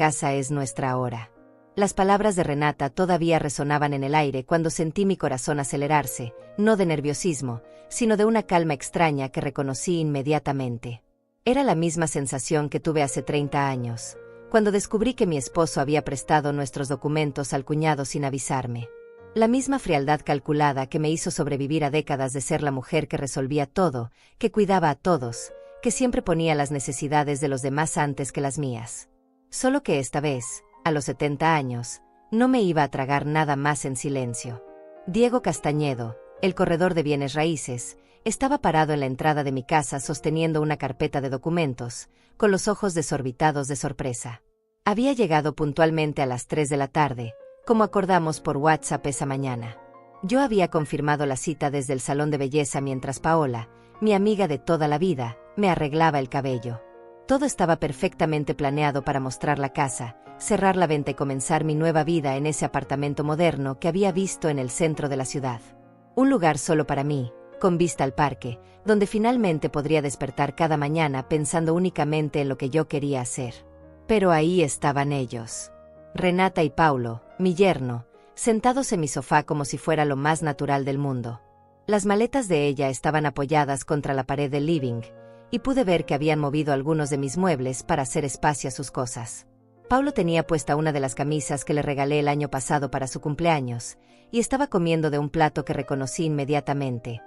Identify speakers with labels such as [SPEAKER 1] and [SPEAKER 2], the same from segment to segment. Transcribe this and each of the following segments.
[SPEAKER 1] casa es nuestra ahora. Las palabras de Renata todavía resonaban en el aire cuando sentí mi corazón acelerarse, no de nerviosismo, sino de una calma extraña que reconocí inmediatamente. Era la misma sensación que tuve hace 30 años, cuando descubrí que mi esposo había prestado nuestros documentos al cuñado sin avisarme. La misma frialdad calculada que me hizo sobrevivir a décadas de ser la mujer que resolvía todo, que cuidaba a todos, que siempre ponía las necesidades de los demás antes que las mías. Solo que esta vez, a los 70 años, no me iba a tragar nada más en silencio. Diego Castañedo, el corredor de bienes raíces, estaba parado en la entrada de mi casa sosteniendo una carpeta de documentos, con los ojos desorbitados de sorpresa. Había llegado puntualmente a las 3 de la tarde, como acordamos por WhatsApp esa mañana. Yo había confirmado la cita desde el salón de belleza mientras Paola, mi amiga de toda la vida, me arreglaba el cabello. Todo estaba perfectamente planeado para mostrar la casa, cerrar la venta y comenzar mi nueva vida en ese apartamento moderno que había visto en el centro de la ciudad. Un lugar solo para mí, con vista al parque, donde finalmente podría despertar cada mañana pensando únicamente en lo que yo quería hacer. Pero ahí estaban ellos. Renata y Paulo, mi yerno, sentados en mi sofá como si fuera lo más natural del mundo. Las maletas de ella estaban apoyadas contra la pared del living, y pude ver que habían movido algunos de mis muebles para hacer espacio a sus cosas. Paulo tenía puesta una de las camisas que le regalé el año pasado para su cumpleaños, y estaba comiendo de un plato que reconocí inmediatamente.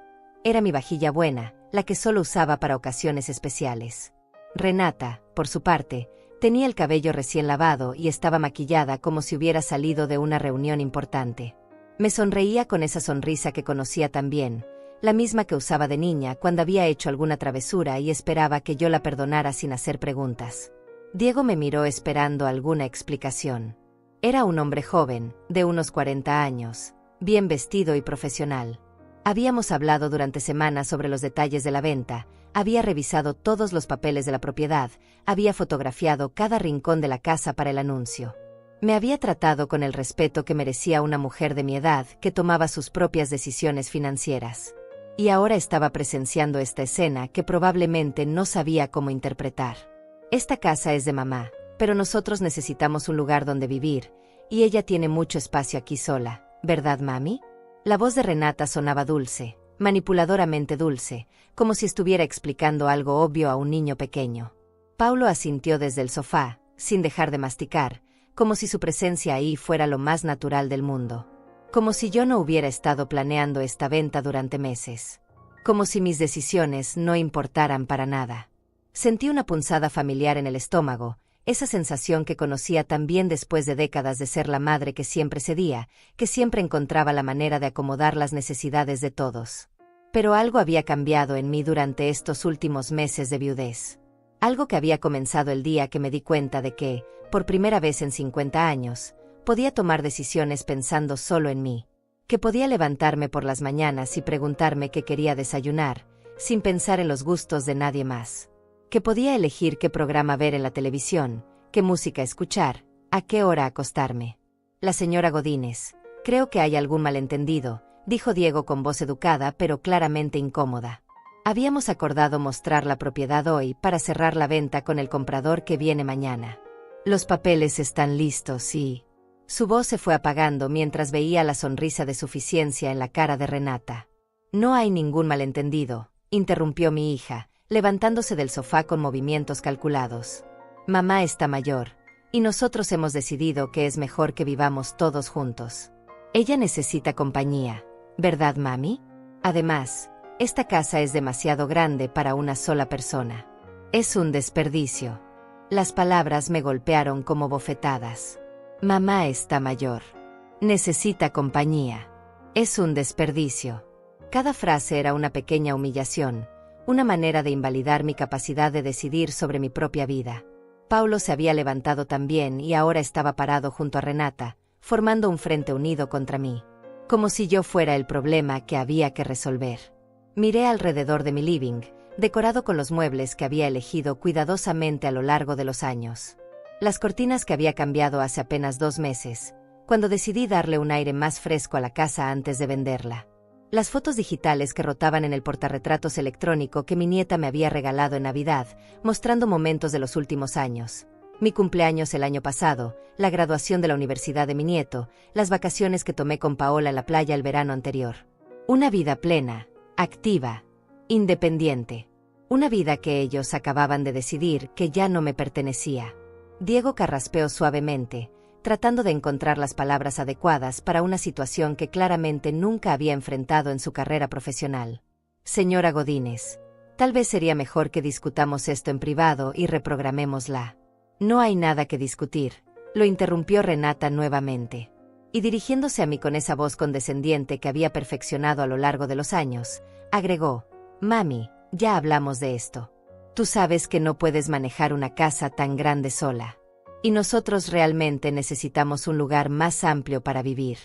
[SPEAKER 1] Era mi vajilla buena, la que solo usaba para ocasiones especiales. Renata, por su parte, tenía el cabello recién lavado y estaba maquillada como si hubiera salido de una reunión importante. Me sonreía con esa sonrisa que conocía tan bien, la misma que usaba de niña cuando había hecho alguna travesura y esperaba que yo la perdonara sin hacer preguntas. Diego me miró esperando alguna explicación. Era un hombre joven, de unos 40 años, bien vestido y profesional. Habíamos hablado durante semanas sobre los detalles de la venta, había revisado todos los papeles de la propiedad, había fotografiado cada rincón de la casa para el anuncio. Me había tratado con el respeto que merecía una mujer de mi edad que tomaba sus propias decisiones financieras. Y ahora estaba presenciando esta escena que probablemente no sabía cómo interpretar. Esta casa es de mamá, pero nosotros necesitamos un lugar donde vivir, y ella tiene mucho espacio aquí sola, ¿verdad, mami? La voz de Renata sonaba dulce, manipuladoramente dulce, como si estuviera explicando algo obvio a un niño pequeño. Paulo asintió desde el sofá, sin dejar de masticar, como si su presencia ahí fuera lo más natural del mundo. Como si yo no hubiera estado planeando esta venta durante meses. Como si mis decisiones no importaran para nada. Sentí una punzada familiar en el estómago, esa sensación que conocía tan bien después de décadas de ser la madre que siempre cedía, que siempre encontraba la manera de acomodar las necesidades de todos. Pero algo había cambiado en mí durante estos últimos meses de viudez. Algo que había comenzado el día que me di cuenta de que, por primera vez en 50 años, podía tomar decisiones pensando solo en mí. Que podía levantarme por las mañanas y preguntarme qué quería desayunar, sin pensar en los gustos de nadie más. Que podía elegir qué programa ver en la televisión, qué música escuchar, a qué hora acostarme. La señora Godínez, creo que hay algún malentendido, dijo Diego con voz educada pero claramente incómoda. Habíamos acordado mostrar la propiedad hoy para cerrar la venta con el comprador que viene mañana. Los papeles están listos y... Su voz se fue apagando mientras veía la sonrisa de suficiencia en la cara de Renata. No hay ningún malentendido, interrumpió mi hija, levantándose del sofá con movimientos calculados. Mamá está mayor, y nosotros hemos decidido que es mejor que vivamos todos juntos. Ella necesita compañía, ¿verdad, mami? Además, esta casa es demasiado grande para una sola persona. Es un desperdicio. Las palabras me golpearon como bofetadas. Mamá está mayor. Necesita compañía. Es un desperdicio. Cada frase era una pequeña humillación, una manera de invalidar mi capacidad de decidir sobre mi propia vida. Paulo se había levantado también y ahora estaba parado junto a Renata, formando un frente unido contra mí. Como si yo fuera el problema que había que resolver. Miré alrededor de mi living, decorado con los muebles que había elegido cuidadosamente a lo largo de los años. Las cortinas que había cambiado hace apenas 2 meses, cuando decidí darle un aire más fresco a la casa antes de venderla. Las fotos digitales que rotaban en el portarretratos electrónico que mi nieta me había regalado en Navidad, mostrando momentos de los últimos años. Mi cumpleaños el año pasado, la graduación de la universidad de mi nieto, las vacaciones que tomé con Paola en la playa el verano anterior. Una vida plena, activa, independiente. Una vida que ellos acababan de decidir que ya no me pertenecía. Diego carraspeó suavemente, tratando de encontrar las palabras adecuadas para una situación que claramente nunca había enfrentado en su carrera profesional. Señora Godínez, tal vez sería mejor que discutamos esto en privado y reprogramémosla. No hay nada que discutir, lo interrumpió Renata nuevamente. Y dirigiéndose a mí con esa voz condescendiente que había perfeccionado a lo largo de los años, agregó: Mami, ya hablamos de esto. Tú sabes que no puedes manejar una casa tan grande sola. Y nosotros realmente necesitamos un lugar más amplio para vivir.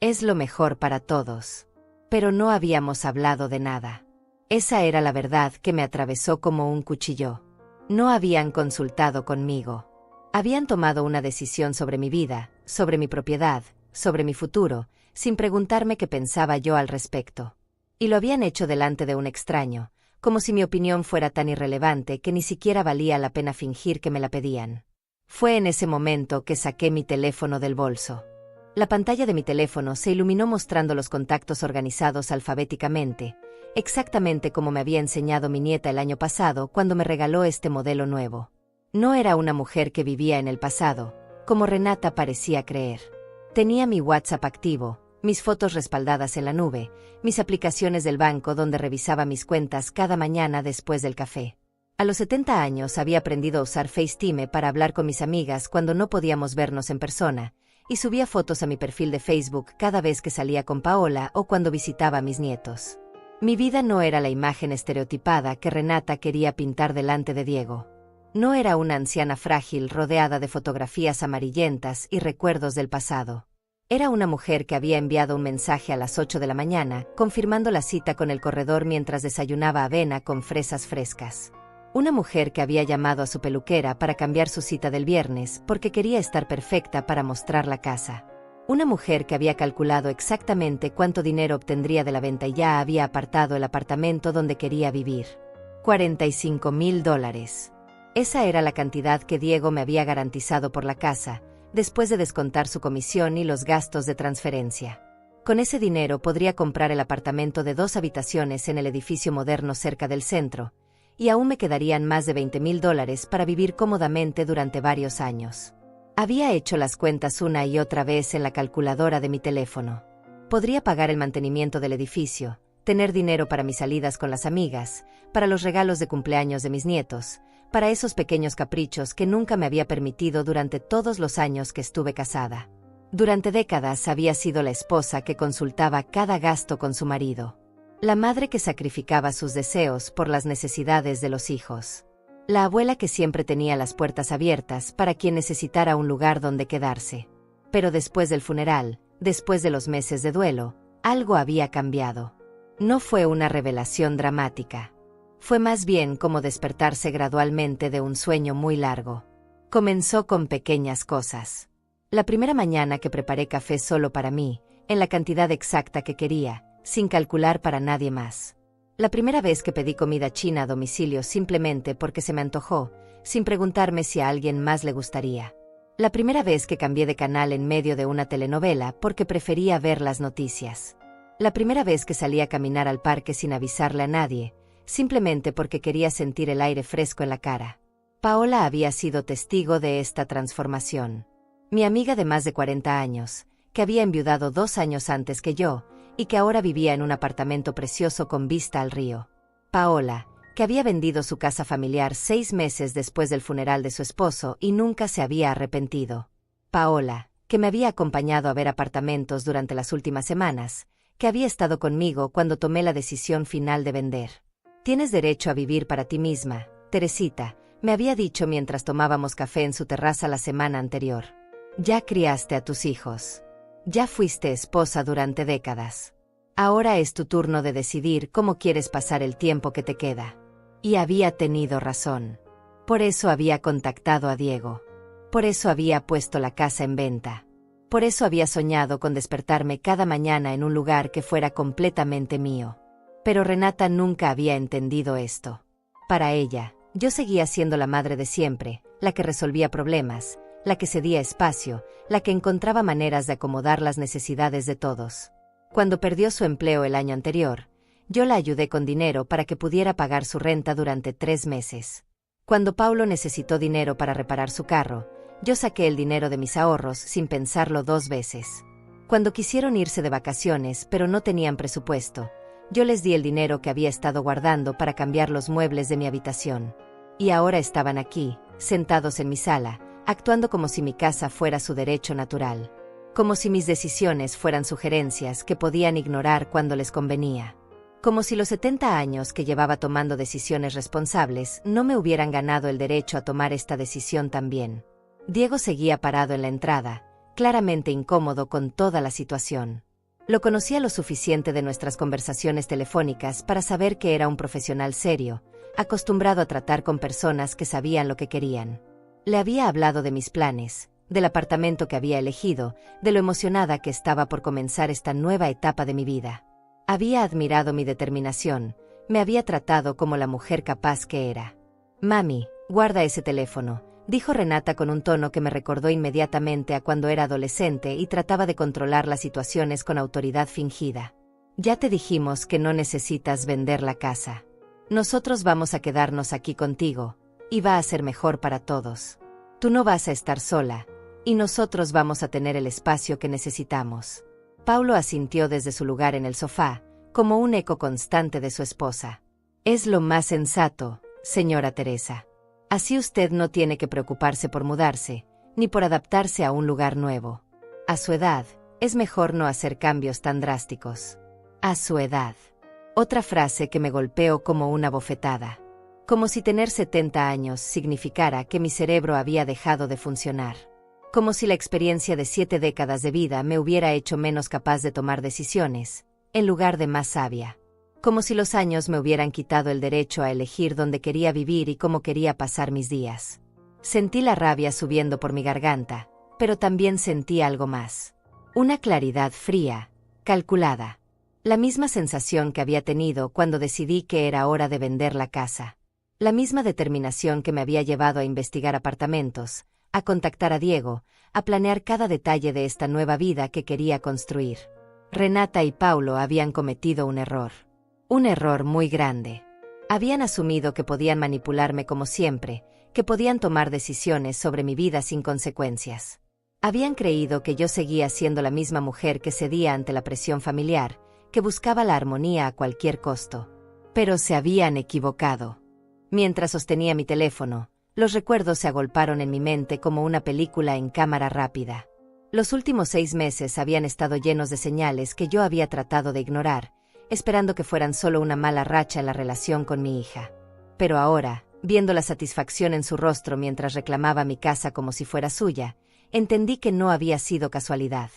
[SPEAKER 1] Es lo mejor para todos. Pero no habíamos hablado de nada. Esa era la verdad que me atravesó como un cuchillo. No habían consultado conmigo. Habían tomado una decisión sobre mi vida, sobre mi propiedad, sobre mi futuro, sin preguntarme qué pensaba yo al respecto. Y lo habían hecho delante de un extraño, como si mi opinión fuera tan irrelevante que ni siquiera valía la pena fingir que me la pedían. Fue en ese momento que saqué mi teléfono del bolso. La pantalla de mi teléfono se iluminó mostrando los contactos organizados alfabéticamente, exactamente como me había enseñado mi nieta el año pasado cuando me regaló este modelo nuevo. No era una mujer que vivía en el pasado, como Renata parecía creer. Tenía mi WhatsApp activo, mis fotos respaldadas en la nube, mis aplicaciones del banco donde revisaba mis cuentas cada mañana después del café. A los 70 años había aprendido a usar FaceTime para hablar con mis amigas cuando no podíamos vernos en persona, y subía fotos a mi perfil de Facebook cada vez que salía con Paola o cuando visitaba a mis nietos. Mi vida no era la imagen estereotipada que Renata quería pintar delante de Diego. No era una anciana frágil rodeada de fotografías amarillentas y recuerdos del pasado. Era una mujer que había enviado un mensaje a las 8 de la mañana, confirmando la cita con el corredor mientras desayunaba avena con fresas frescas. Una mujer que había llamado a su peluquera para cambiar su cita del viernes porque quería estar perfecta para mostrar la casa. Una mujer que había calculado exactamente cuánto dinero obtendría de la venta y ya había apartado el apartamento donde quería vivir. $45,000. Esa era la cantidad que Diego me había garantizado por la casa, después de descontar su comisión y los gastos de transferencia. Con ese dinero podría comprar el apartamento de 2 habitaciones en el edificio moderno cerca del centro, y aún me quedarían más de $20,000 para vivir cómodamente durante varios años. Había hecho las cuentas una y otra vez en la calculadora de mi teléfono. Podría pagar el mantenimiento del edificio, tener dinero para mis salidas con las amigas, para los regalos de cumpleaños de mis nietos, para esos pequeños caprichos que nunca me había permitido durante todos los años que estuve casada. Durante décadas había sido la esposa que consultaba cada gasto con su marido. La madre que sacrificaba sus deseos por las necesidades de los hijos. La abuela que siempre tenía las puertas abiertas para quien necesitara un lugar donde quedarse. Pero después del funeral, después de los meses de duelo, algo había cambiado. No fue una revelación dramática. Fue más bien como despertarse gradualmente de un sueño muy largo. Comenzó con pequeñas cosas. La primera mañana que preparé café solo para mí, en la cantidad exacta que quería, sin calcular para nadie más. La primera vez que pedí comida china a domicilio simplemente porque se me antojó, sin preguntarme si a alguien más le gustaría. La primera vez que cambié de canal en medio de una telenovela porque prefería ver las noticias. La primera vez que salí a caminar al parque sin avisarle a nadie, simplemente porque quería sentir el aire fresco en la cara. Paola había sido testigo de esta transformación. Mi amiga de más de 40 años, que había enviudado 2 años antes que yo, y que ahora vivía en un apartamento precioso con vista al río. Paola, que había vendido su casa familiar 6 meses después del funeral de su esposo y nunca se había arrepentido. Paola, que me había acompañado a ver apartamentos durante las últimas semanas, que había estado conmigo cuando tomé la decisión final de vender. Tienes derecho a vivir para ti misma, Teresita, me había dicho mientras tomábamos café en su terraza la semana anterior. Ya criaste a tus hijos. Ya fuiste esposa durante décadas. Ahora es tu turno de decidir cómo quieres pasar el tiempo que te queda. Y había tenido razón. Por eso había contactado a Diego. Por eso había puesto la casa en venta. Por eso había soñado con despertarme cada mañana en un lugar que fuera completamente mío. Pero Renata nunca había entendido esto. Para ella, yo seguía siendo la madre de siempre, la que resolvía problemas, la que cedía espacio, la que encontraba maneras de acomodar las necesidades de todos. Cuando perdió su empleo el año anterior, yo la ayudé con dinero para que pudiera pagar su renta durante 3 meses. Cuando Paulo necesitó dinero para reparar su carro, yo saqué el dinero de mis ahorros sin pensarlo 2 veces. Cuando quisieron irse de vacaciones pero no tenían presupuesto, yo les di el dinero que había estado guardando para cambiar los muebles de mi habitación. Y ahora estaban aquí, sentados en mi sala, actuando como si mi casa fuera su derecho natural. Como si mis decisiones fueran sugerencias que podían ignorar cuando les convenía. Como si los 70 años que llevaba tomando decisiones responsables no me hubieran ganado el derecho a tomar esta decisión también. Diego seguía parado en la entrada, claramente incómodo con toda la situación. Lo conocía lo suficiente de nuestras conversaciones telefónicas para saber que era un profesional serio, acostumbrado a tratar con personas que sabían lo que querían. Le había hablado de mis planes, del apartamento que había elegido, de lo emocionada que estaba por comenzar esta nueva etapa de mi vida. Había admirado mi determinación, me había tratado como la mujer capaz que era. «Mami, guarda ese teléfono», dijo Renata con un tono que me recordó inmediatamente a cuando era adolescente y trataba de controlar las situaciones con autoridad fingida. «Ya te dijimos que no necesitas vender la casa. Nosotros vamos a quedarnos aquí contigo, y va a ser mejor para todos. Tú no vas a estar sola, y nosotros vamos a tener el espacio que necesitamos». Paulo asintió desde su lugar en el sofá, como un eco constante de su esposa. «Es lo más sensato, señora Teresa. Así usted no tiene que preocuparse por mudarse, ni por adaptarse a un lugar nuevo. A su edad, es mejor no hacer cambios tan drásticos». A su edad. Otra frase que me golpeó como una bofetada. Como si tener 70 años significara que mi cerebro había dejado de funcionar. Como si la experiencia de 7 décadas de vida me hubiera hecho menos capaz de tomar decisiones, en lugar de más sabia. Como si los años me hubieran quitado el derecho a elegir dónde quería vivir y cómo quería pasar mis días. Sentí la rabia subiendo por mi garganta, pero también sentí algo más. Una claridad fría, calculada. La misma sensación que había tenido cuando decidí que era hora de vender la casa. La misma determinación que me había llevado a investigar apartamentos, a contactar a Diego, a planear cada detalle de esta nueva vida que quería construir. Renata y Paulo habían cometido un error. Un error muy grande. Habían asumido que podían manipularme como siempre, que podían tomar decisiones sobre mi vida sin consecuencias. Habían creído que yo seguía siendo la misma mujer que cedía ante la presión familiar, que buscaba la armonía a cualquier costo. Pero se habían equivocado. Mientras sostenía mi teléfono, los recuerdos se agolparon en mi mente como una película en cámara rápida. Los últimos 6 meses habían estado llenos de señales que yo había tratado de ignorar, esperando que fueran solo una mala racha en la relación con mi hija. Pero ahora, viendo la satisfacción en su rostro mientras reclamaba mi casa como si fuera suya, entendí que no había sido casualidad.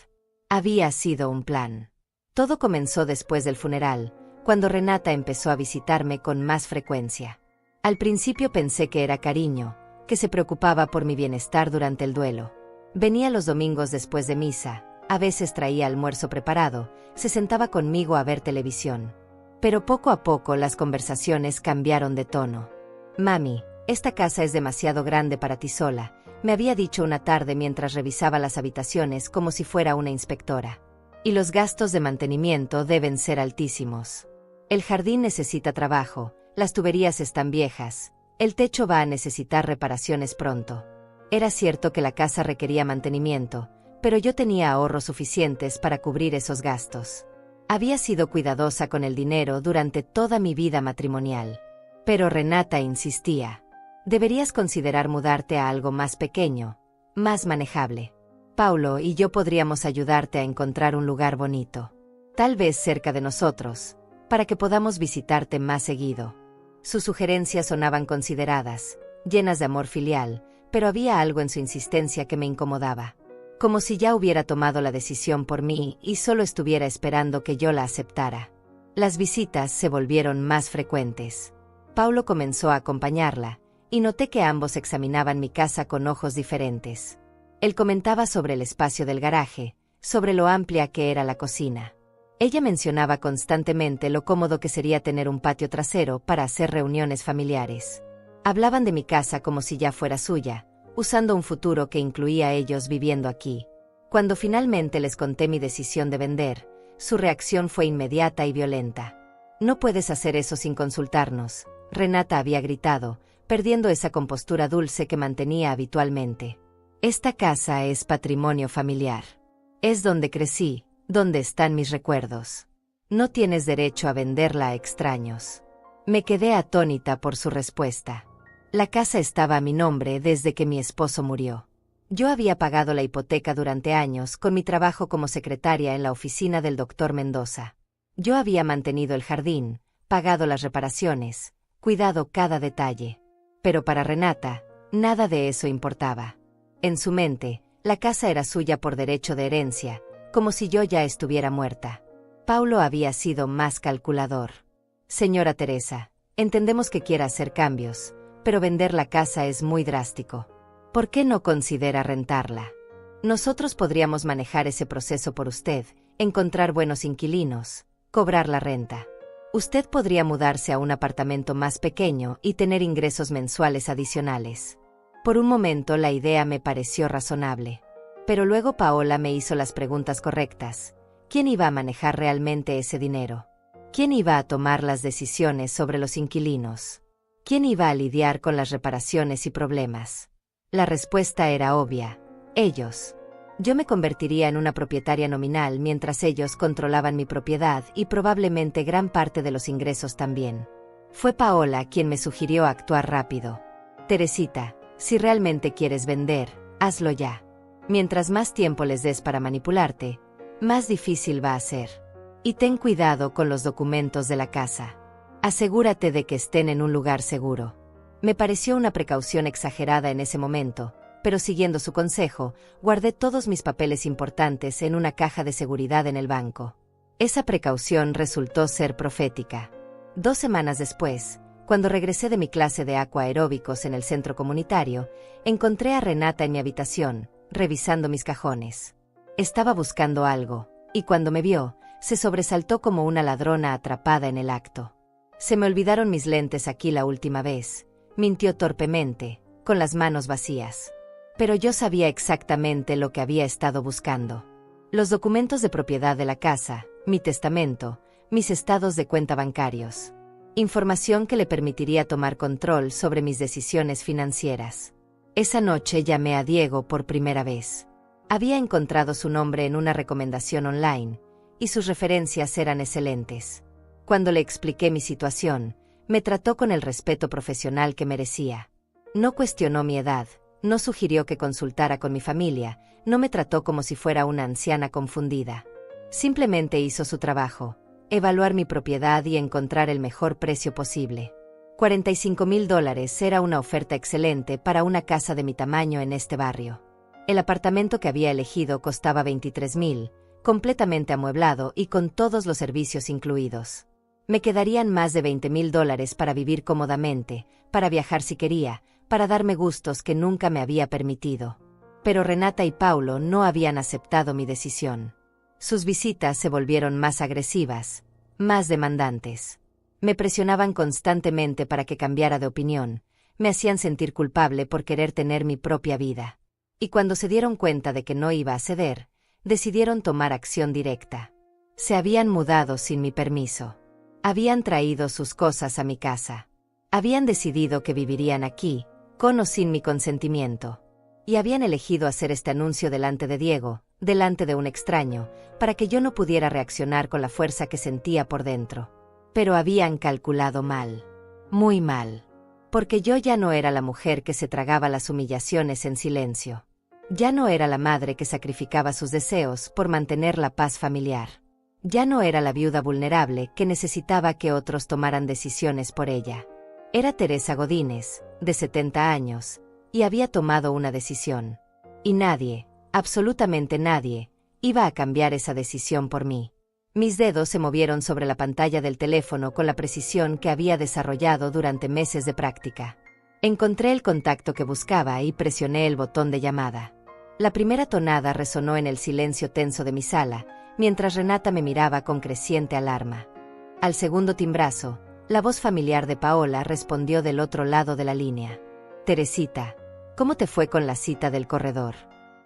[SPEAKER 1] Había sido un plan. Todo comenzó después del funeral, cuando Renata empezó a visitarme con más frecuencia. Al principio pensé que era cariño, que se preocupaba por mi bienestar durante el duelo. Venía los domingos después de misa, a veces traía almuerzo preparado, se sentaba conmigo a ver televisión. Pero poco a poco las conversaciones cambiaron de tono. «Mami, esta casa es demasiado grande para ti sola», me había dicho una tarde mientras revisaba las habitaciones como si fuera una inspectora. «Y los gastos de mantenimiento deben ser altísimos. El jardín necesita trabajo, las tuberías están viejas, el techo va a necesitar reparaciones pronto». Era cierto que la casa requería mantenimiento, pero yo tenía ahorros suficientes para cubrir esos gastos. Había sido cuidadosa con el dinero durante toda mi vida matrimonial. Pero Renata insistía. «Deberías considerar mudarte a algo más pequeño, más manejable. Paulo y yo podríamos ayudarte a encontrar un lugar bonito. Tal vez cerca de nosotros, para que podamos visitarte más seguido». Sus sugerencias sonaban consideradas, llenas de amor filial, pero había algo en su insistencia que me incomodaba. Como si ya hubiera tomado la decisión por mí y solo estuviera esperando que yo la aceptara. Las visitas se volvieron más frecuentes. Paulo comenzó a acompañarla, y noté que ambos examinaban mi casa con ojos diferentes. Él comentaba sobre el espacio del garaje, sobre lo amplia que era la cocina. Ella mencionaba constantemente lo cómodo que sería tener un patio trasero para hacer reuniones familiares. Hablaban de mi casa como si ya fuera suya, usando un futuro que incluía a ellos viviendo aquí. Cuando finalmente les conté mi decisión de vender, su reacción fue inmediata y violenta. «No puedes hacer eso sin consultarnos», Renata había gritado, perdiendo esa compostura dulce que mantenía habitualmente. «Esta casa es patrimonio familiar. Es donde crecí, donde están mis recuerdos. No tienes derecho a venderla a extraños». Me quedé atónita por su respuesta. La casa estaba a mi nombre desde que mi esposo murió. Yo había pagado la hipoteca durante años con mi trabajo como secretaria en la oficina del doctor Mendoza. Yo había mantenido el jardín, pagado las reparaciones, cuidado cada detalle. Pero para Renata, nada de eso importaba. En su mente, la casa era suya por derecho de herencia, como si yo ya estuviera muerta. Paulo había sido más calculador. «Señora Teresa, entendemos que quiera hacer cambios, pero vender la casa es muy drástico. ¿Por qué no considera rentarla? Nosotros podríamos manejar ese proceso por usted, encontrar buenos inquilinos, cobrar la renta. Usted podría mudarse a un apartamento más pequeño y tener ingresos mensuales adicionales». Por un momento la idea me pareció razonable. Pero luego Paola me hizo las preguntas correctas. ¿Quién iba a manejar realmente ese dinero? ¿Quién iba a tomar las decisiones sobre los inquilinos? ¿Quién iba a lidiar con las reparaciones y problemas? La respuesta era obvia: ellos. Yo me convertiría en una propietaria nominal mientras ellos controlaban mi propiedad y probablemente gran parte de los ingresos también. Fue Paola quien me sugirió actuar rápido. «Teresita, si realmente quieres vender, hazlo ya. Mientras más tiempo les des para manipularte, más difícil va a ser. Y ten cuidado con los documentos de la casa. Asegúrate de que estén en un lugar seguro». Me pareció una precaución exagerada en ese momento, pero siguiendo su consejo, guardé todos mis papeles importantes en una caja de seguridad en el banco. Esa precaución resultó ser profética. 2 semanas después, cuando regresé de mi clase de aquaeróbicos en el centro comunitario, encontré a Renata en mi habitación, revisando mis cajones. Estaba buscando algo, y cuando me vio, se sobresaltó como una ladrona atrapada en el acto. «Se me olvidaron mis lentes aquí la última vez», mintió torpemente, con las manos vacías. Pero yo sabía exactamente lo que había estado buscando. Los documentos de propiedad de la casa, mi testamento, mis estados de cuenta bancarios. Información que le permitiría tomar control sobre mis decisiones financieras. Esa noche llamé a Diego por primera vez. Había encontrado su nombre en una recomendación online, y sus referencias eran excelentes. Cuando le expliqué mi situación, me trató con el respeto profesional que merecía. No cuestionó mi edad, no sugirió que consultara con mi familia, no me trató como si fuera una anciana confundida. Simplemente hizo su trabajo: evaluar mi propiedad y encontrar el mejor precio posible. $45,000 era una oferta excelente para una casa de mi tamaño en este barrio. El apartamento que había elegido costaba $23,000, completamente amueblado y con todos los servicios incluidos. Me quedarían más de $20,000 para vivir cómodamente, para viajar si quería, para darme gustos que nunca me había permitido. Pero Renata y Paulo no habían aceptado mi decisión. Sus visitas se volvieron más agresivas, más demandantes. Me presionaban constantemente para que cambiara de opinión, me hacían sentir culpable por querer tener mi propia vida. Y cuando se dieron cuenta de que no iba a ceder, decidieron tomar acción directa. Se habían mudado sin mi permiso. Habían traído sus cosas a mi casa. Habían decidido que vivirían aquí, con o sin mi consentimiento. Y habían elegido hacer este anuncio delante de Diego, delante de un extraño, para que yo no pudiera reaccionar con la fuerza que sentía por dentro. Pero habían calculado mal. Muy mal. Porque yo ya no era la mujer que se tragaba las humillaciones en silencio. Ya no era la madre que sacrificaba sus deseos por mantener la paz familiar. Ya no era la viuda vulnerable que necesitaba que otros tomaran decisiones por ella. Era Teresa Godínez, de 70 años, y había tomado una decisión. Y nadie, absolutamente nadie, iba a cambiar esa decisión por mí. Mis dedos se movieron sobre la pantalla del teléfono con la precisión que había desarrollado durante meses de práctica. Encontré el contacto que buscaba y presioné el botón de llamada. La primera tonada resonó en el silencio tenso de mi sala, mientras Renata me miraba con creciente alarma. Al segundo timbrazo, la voz familiar de Paola respondió del otro lado de la línea. «Teresita, ¿Cómo te fue con la cita del corredor?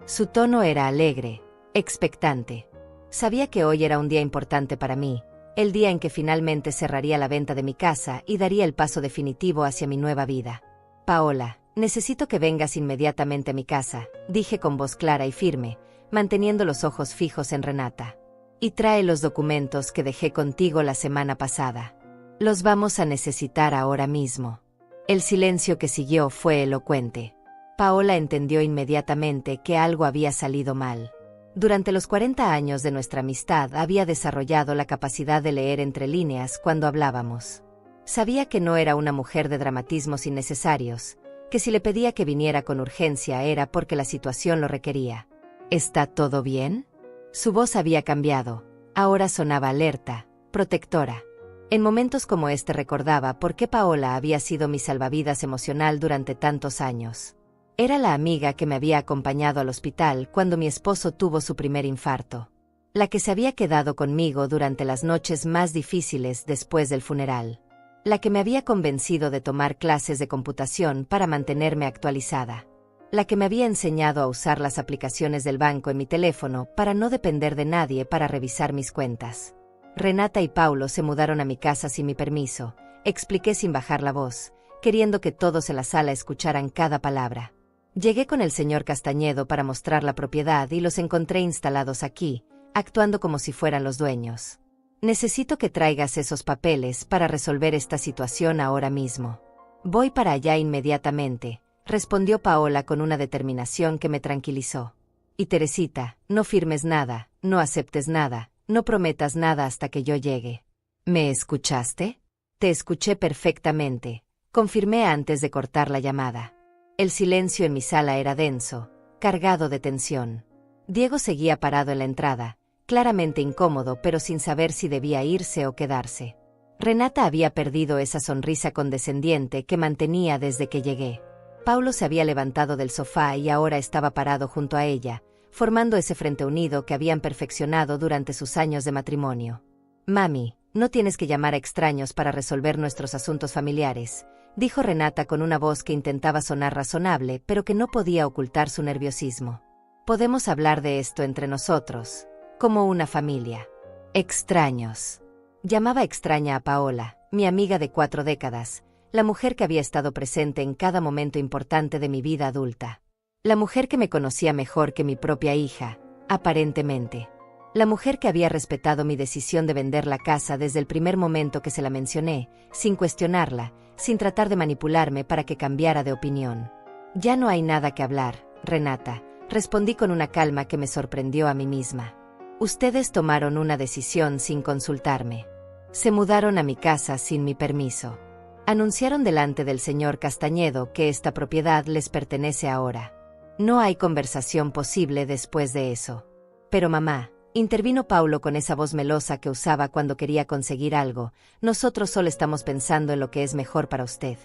[SPEAKER 1] Su tono era alegre, expectante. Sabía que hoy era un día importante para mí, el día en que finalmente cerraría la venta de mi casa y daría el paso definitivo hacia mi nueva vida. Paola, necesito que vengas inmediatamente a mi casa, dije con voz clara y firme, manteniendo los ojos fijos en Renata. Y trae los documentos que dejé contigo la semana pasada. Los vamos a necesitar ahora mismo. El silencio que siguió fue elocuente. Paola entendió inmediatamente que algo había salido mal. Durante los 40 años de nuestra amistad había desarrollado la capacidad de leer entre líneas cuando hablábamos. Sabía que no era una mujer de dramatismos innecesarios, que si le pedía que viniera con urgencia era porque la situación lo requería. ¿Está todo bien? Su voz había cambiado, ahora sonaba alerta, protectora. En momentos como este recordaba por qué Paola había sido mi salvavidas emocional durante tantos años. Era la amiga que me había acompañado al hospital cuando mi esposo tuvo su primer infarto. La que se había quedado conmigo durante las noches más difíciles después del funeral. La que me había convencido de tomar clases de computación para mantenerme actualizada. La que me había enseñado a usar las aplicaciones del banco en mi teléfono para no depender de nadie para revisar mis cuentas. Renata y Paulo se mudaron a mi casa sin mi permiso, expliqué sin bajar la voz, queriendo que todos en la sala escucharan cada palabra. Llegué con el señor Castañedo para mostrar la propiedad y los encontré instalados aquí, actuando como si fueran los dueños. Necesito que traigas esos papeles para resolver esta situación ahora mismo. Voy para allá inmediatamente, respondió Paola con una determinación que me tranquilizó. Y Teresita, no firmes nada, no aceptes nada, no prometas nada hasta que yo llegue. ¿Me escuchaste? Te escuché perfectamente, confirmé antes de cortar la llamada. El silencio en mi sala era denso, cargado de tensión. Diego seguía parado en la entrada, claramente incómodo pero sin saber si debía irse o quedarse. Renata había perdido esa sonrisa condescendiente que mantenía desde que llegué. Paulo se había levantado del sofá y ahora estaba parado junto a ella, formando ese frente unido que habían perfeccionado durante sus años de matrimonio. «Mami, no tienes que llamar a extraños para resolver nuestros asuntos familiares», dijo Renata con una voz que intentaba sonar razonable, pero que no podía ocultar su nerviosismo. «Podemos hablar de esto entre nosotros, como una familia». «Extraños». Llamaba extraña a Paola, mi amiga de 4 décadas, la mujer que había estado presente en cada momento importante de mi vida adulta. La mujer que me conocía mejor que mi propia hija, aparentemente. La mujer que había respetado mi decisión de vender la casa desde el primer momento que se la mencioné, sin cuestionarla, sin tratar de manipularme para que cambiara de opinión. «Ya no hay nada que hablar, Renata», respondí con una calma que me sorprendió a mí misma. «Ustedes tomaron una decisión sin consultarme. Se mudaron a mi casa sin mi permiso. Anunciaron delante del señor Castañedo que esta propiedad les pertenece ahora. No hay conversación posible después de eso». «Pero mamá», intervino Paulo con esa voz melosa que usaba cuando quería conseguir algo, «nosotros solo estamos pensando en lo que es mejor para usted.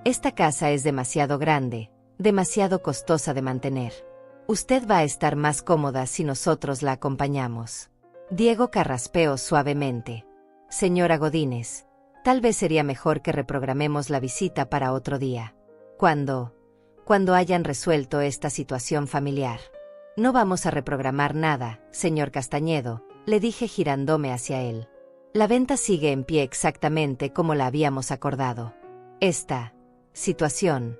[SPEAKER 1] Esta casa es demasiado grande, demasiado costosa de mantener. Usted va a estar más cómoda si nosotros la acompañamos». Diego carraspeó suavemente. «Señora Godínez, tal vez sería mejor que reprogramemos la visita para otro día. Cuando hayan resuelto esta situación familiar». «No vamos a reprogramar nada, señor Castañedo», le dije girándome hacia él. «La venta sigue en pie exactamente como la habíamos acordado. Esta situación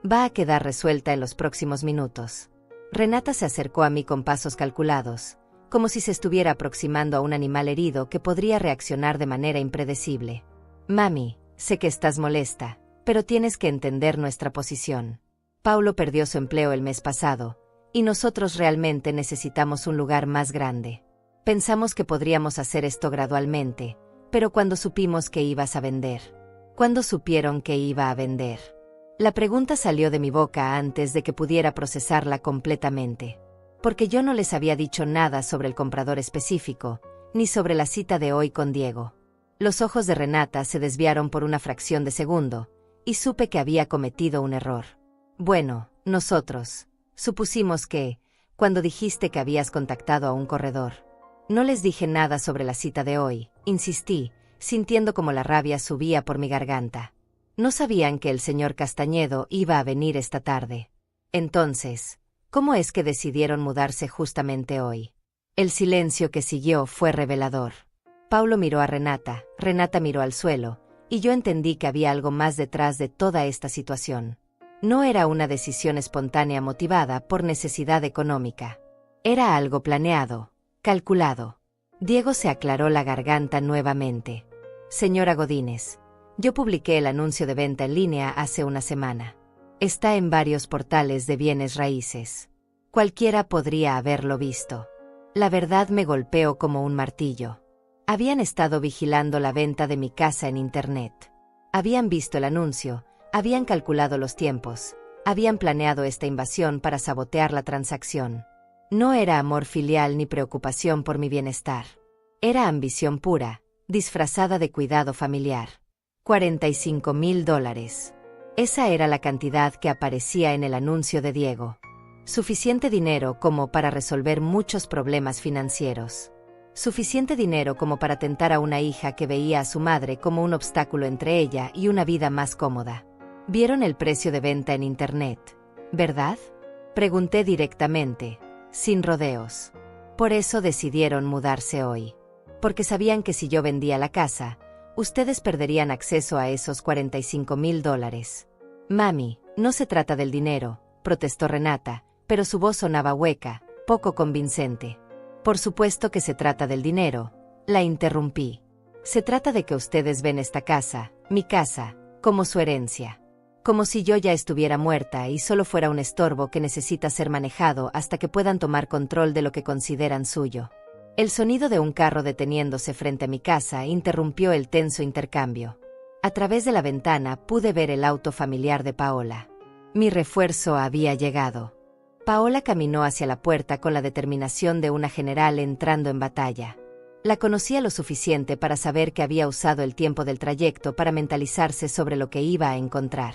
[SPEAKER 1] va a quedar resuelta en los próximos minutos». Renata se acercó a mí con pasos calculados, como si se estuviera aproximando a un animal herido que podría reaccionar de manera impredecible. «Mami, sé que estás molesta, pero tienes que entender nuestra posición. Paulo perdió su empleo el mes pasado, y nosotros realmente necesitamos un lugar más grande. Pensamos que podríamos hacer esto gradualmente, pero cuando supimos que ibas a vender». «¿Cuándo supieron que iba a vender?». La pregunta salió de mi boca antes de que pudiera procesarla completamente. Porque yo no les había dicho nada sobre el comprador específico, ni sobre la cita de hoy con Diego. Los ojos de Renata se desviaron por una fracción de segundo, y supe que había cometido un error. «Bueno, nosotros supusimos que, cuando dijiste que habías contactado a un corredor». «No les dije nada sobre la cita de hoy», insistí, sintiendo como la rabia subía por mi garganta. «No sabían que el señor Castañedo iba a venir esta tarde». Entonces, ¿cómo es que decidieron mudarse justamente hoy? El silencio que siguió fue revelador. Paulo miró a Renata, Renata miró al suelo, y yo entendí que había algo más detrás de toda esta situación. No era una decisión espontánea motivada por necesidad económica. Era algo planeado, calculado. Diego se aclaró la garganta nuevamente. Señora Godínez, yo publiqué el anuncio de venta en línea hace una semana. Está en varios portales de bienes raíces. Cualquiera podría haberlo visto. La verdad me golpeó como un martillo. Habían estado vigilando la venta de mi casa en internet. Habían visto el anuncio, habían calculado los tiempos, habían planeado esta invasión para sabotear la transacción. No era amor filial ni preocupación por mi bienestar. Era ambición pura, disfrazada de cuidado familiar. $45,000. Esa era la cantidad que aparecía en el anuncio de Diego. Suficiente dinero como para resolver muchos problemas financieros. Suficiente dinero como para tentar a una hija que veía a su madre como un obstáculo entre ella y una vida más cómoda. Vieron el precio de venta en internet, ¿verdad? Pregunté directamente, sin rodeos. Por eso decidieron mudarse hoy. Porque sabían que si yo vendía la casa, ustedes perderían acceso a esos $45,000. Mami, no se trata del dinero, protestó Renata, pero su voz sonaba hueca, poco convincente. Por supuesto que se trata del dinero, la interrumpí. Se trata de que ustedes ven esta casa, mi casa, como su herencia. Como si yo ya estuviera muerta y solo fuera un estorbo que necesita ser manejado hasta que puedan tomar control de lo que consideran suyo. El sonido de un carro deteniéndose frente a mi casa interrumpió el tenso intercambio. A través de la ventana pude ver el auto familiar de Paola. Mi refuerzo había llegado. Paola caminó hacia la puerta con la determinación de una general entrando en batalla. La conocía lo suficiente para saber que había usado el tiempo del trayecto para mentalizarse sobre lo que iba a encontrar.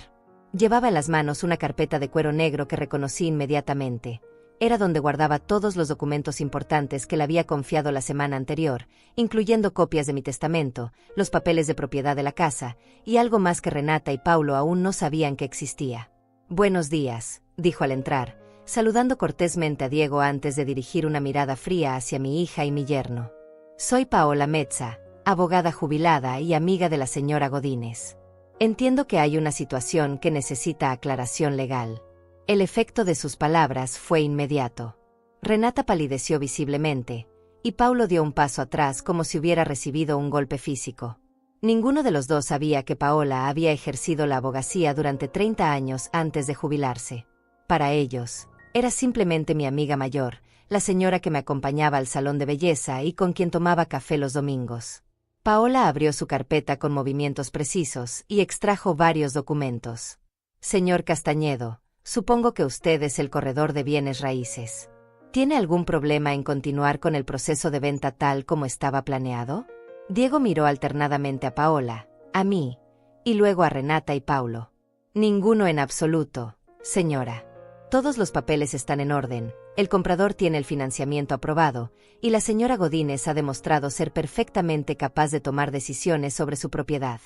[SPEAKER 1] Llevaba en las manos una carpeta de cuero negro que reconocí inmediatamente. Era donde guardaba todos los documentos importantes que le había confiado la semana anterior, incluyendo copias de mi testamento, los papeles de propiedad de la casa, y algo más que Renata y Paulo aún no sabían que existía. «Buenos días», dijo al entrar, saludando cortésmente a Diego antes de dirigir una mirada fría hacia mi hija y mi yerno. «Soy Paola Mezza, abogada jubilada y amiga de la señora Godínez. Entiendo que hay una situación que necesita aclaración legal». El efecto de sus palabras fue inmediato. Renata palideció visiblemente, y Paulo dio un paso atrás como si hubiera recibido un golpe físico. Ninguno de los dos sabía que Paola había ejercido la abogacía durante 30 años antes de jubilarse. Para ellos, era simplemente mi amiga mayor, la señora que me acompañaba al salón de belleza y con quien tomaba café los domingos. Paola abrió su carpeta con movimientos precisos y extrajo varios documentos. «Señor Castañedo, supongo que usted es el corredor de bienes raíces. ¿Tiene algún problema en continuar con el proceso de venta tal como estaba planeado?» Diego miró alternadamente a Paola, a mí, y luego a Renata y Paulo. «Ninguno en absoluto, señora. Todos los papeles están en orden, el comprador tiene el financiamiento aprobado, y la señora Godínez ha demostrado ser perfectamente capaz de tomar decisiones sobre su propiedad».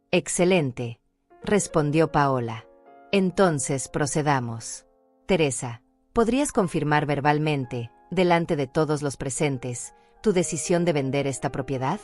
[SPEAKER 1] «Excelente», respondió Paola. «Entonces procedamos. Teresa, ¿podrías confirmar verbalmente, delante de todos los presentes, tu decisión de vender esta propiedad?»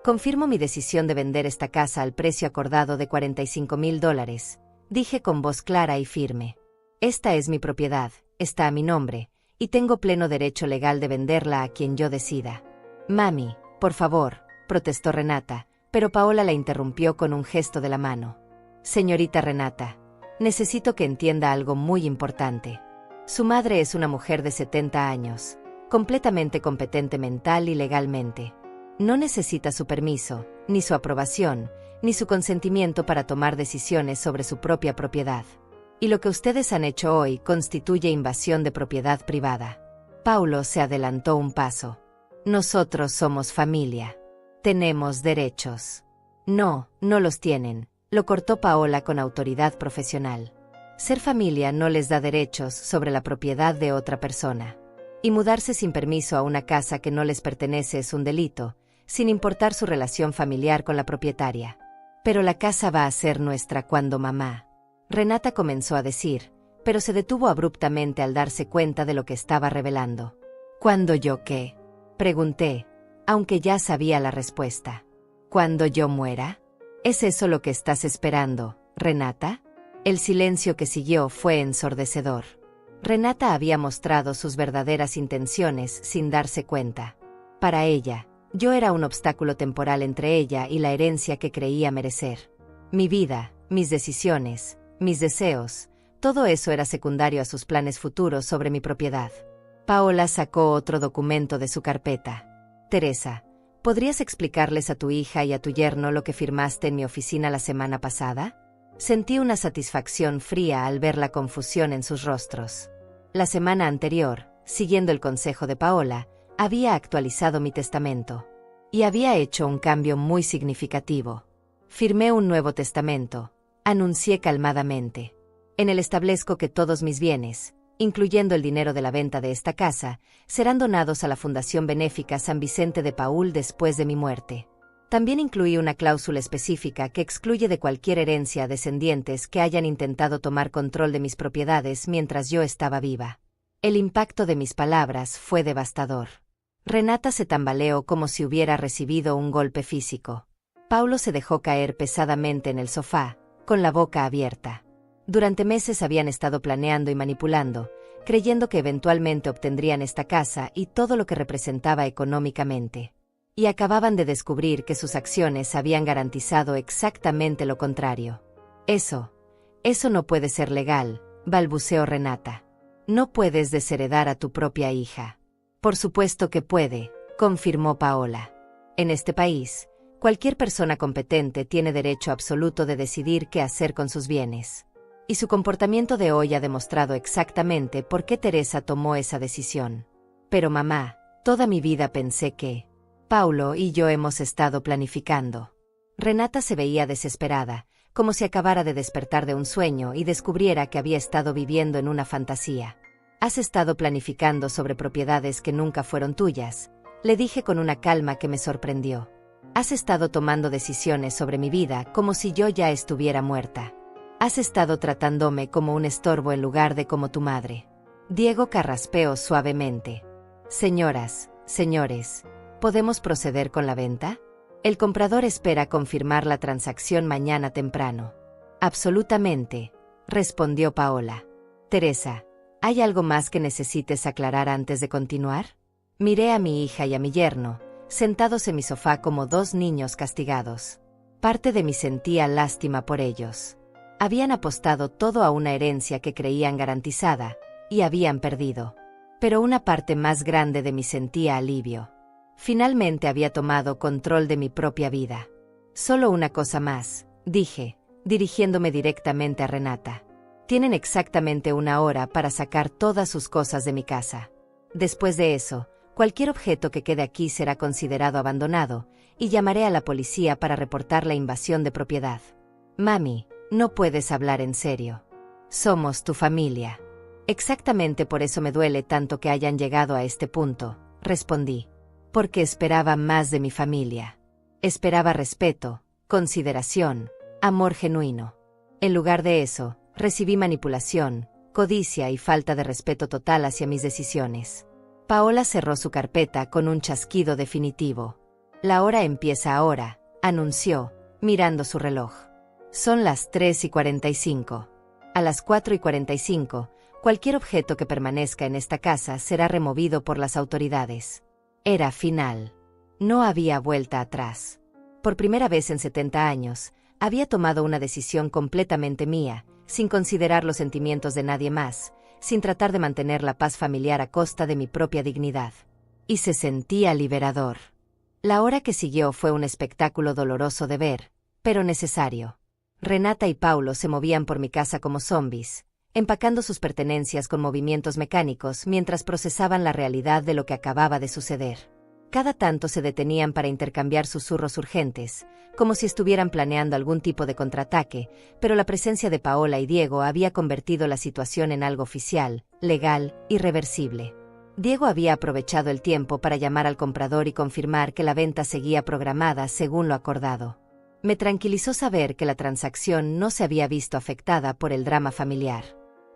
[SPEAKER 1] «Confirmo mi decisión de vender esta casa al precio acordado de $45,000, dije con voz clara y firme. Esta es mi propiedad, está a mi nombre, y tengo pleno derecho legal de venderla a quien yo decida». «Mami, por favor», protestó Renata, pero Paola la interrumpió con un gesto de la mano. «Señorita Renata, necesito que entienda algo muy importante. Su madre es una mujer de 70 años, completamente competente mental y legalmente. No necesita su permiso, ni su aprobación, ni su consentimiento para tomar decisiones sobre su propia propiedad. Y lo que ustedes han hecho hoy constituye invasión de propiedad privada». Paulo se adelantó un paso. «Nosotros somos familia. Tenemos derechos». «No, no los tienen», lo cortó Paola con autoridad profesional. «Ser familia no les da derechos sobre la propiedad de otra persona. Y mudarse sin permiso a una casa que no les pertenece es un delito, sin importar su relación familiar con la propietaria. Pero la casa va a ser nuestra cuando mamá». Renata comenzó a decir, pero se detuvo abruptamente al darse cuenta de lo que estaba revelando. ¿Cuándo yo qué? Pregunté, aunque ya sabía la respuesta. ¿Cuándo yo muera? ¿Es eso lo que estás esperando, Renata? El silencio que siguió fue ensordecedor. Renata había mostrado sus verdaderas intenciones sin darse cuenta. Para ella, yo era un obstáculo temporal entre ella y la herencia que creía merecer. Mi vida, mis decisiones, mis deseos, todo eso era secundario a sus planes futuros sobre mi propiedad. Paola sacó otro documento de su carpeta. Teresa, ¿podrías explicarles a tu hija y a tu yerno lo que firmaste en mi oficina la semana pasada? Sentí una satisfacción fría al ver la confusión en sus rostros. La semana anterior, siguiendo el consejo de Paola, había actualizado mi testamento. Y había hecho un cambio muy significativo. Firmé un nuevo testamento, anuncié calmadamente. En él establezco que todos mis bienes, incluyendo el dinero de la venta de esta casa, serán donados a la Fundación Benéfica San Vicente de Paúl después de mi muerte. También incluí una cláusula específica que excluye de cualquier herencia a descendientes que hayan intentado tomar control de mis propiedades mientras yo estaba viva. El impacto de mis palabras fue devastador. Renata se tambaleó como si hubiera recibido un golpe físico. Paulo se dejó caer pesadamente en el sofá, con la boca abierta. Durante meses habían estado planeando y manipulando, creyendo que eventualmente obtendrían esta casa y todo lo que representaba económicamente. Y acababan de descubrir que sus acciones habían garantizado exactamente lo contrario. Eso no puede ser legal, balbuceó Renata. No puedes desheredar a tu propia hija. Por supuesto que puede, confirmó Paola. En este país, cualquier persona competente tiene derecho absoluto de decidir qué hacer con sus bienes. Y su comportamiento de hoy ha demostrado exactamente por qué Teresa tomó esa decisión. Pero mamá, toda mi vida pensé que Paulo y yo hemos estado planificando. Renata se veía desesperada, como si acabara de despertar de un sueño y descubriera que había estado viviendo en una fantasía. Has estado planificando sobre propiedades que nunca fueron tuyas, le dije con una calma que me sorprendió. Has estado tomando decisiones sobre mi vida como si yo ya estuviera muerta. Has estado tratándome como un estorbo en lugar de como tu madre. Diego carraspeó suavemente. Señoras, señores, ¿podemos proceder con la venta? El comprador espera confirmar la transacción mañana temprano. Absolutamente, respondió Paola. Teresa, ¿hay algo más que necesites aclarar antes de continuar? Miré a mi hija y a mi yerno, sentados en mi sofá como dos niños castigados. Parte de mí sentía lástima por ellos. Habían apostado todo a una herencia que creían garantizada, y habían perdido. Pero una parte más grande de mí sentía alivio. Finalmente había tomado control de mi propia vida. Solo una cosa más, dije, dirigiéndome directamente a Renata. Tienen exactamente 1 hora para sacar todas sus cosas de mi casa. Después de eso, cualquier objeto que quede aquí será considerado abandonado, y llamaré a la policía para reportar la invasión de propiedad. Mami, no puedes hablar en serio. Somos tu familia. Exactamente por eso me duele tanto que hayan llegado a este punto, respondí. Porque esperaba más de mi familia. Esperaba respeto, consideración, amor genuino. En lugar de eso, recibí manipulación, codicia y falta de respeto total hacia mis decisiones. Paola cerró su carpeta con un chasquido definitivo. La hora empieza ahora, anunció, mirando su reloj. Son las 3:45. A las 4:45, cualquier objeto que permanezca en esta casa será removido por las autoridades. Era final. No había vuelta atrás. Por primera vez en 70 años, había tomado una decisión completamente mía, sin considerar los sentimientos de nadie más, sin tratar de mantener la paz familiar a costa de mi propia dignidad. Y se sentía liberador. La hora que siguió fue un espectáculo doloroso de ver, pero necesario. Renata y Paulo se movían por mi casa como zombies, empacando sus pertenencias con movimientos mecánicos mientras procesaban la realidad de lo que acababa de suceder. Cada tanto se detenían para intercambiar susurros urgentes, como si estuvieran planeando algún tipo de contraataque, pero la presencia de Paola y Diego había convertido la situación en algo oficial, legal, irreversible. Diego había aprovechado el tiempo para llamar al comprador y confirmar que la venta seguía programada según lo acordado. Me tranquilizó saber que la transacción no se había visto afectada por el drama familiar.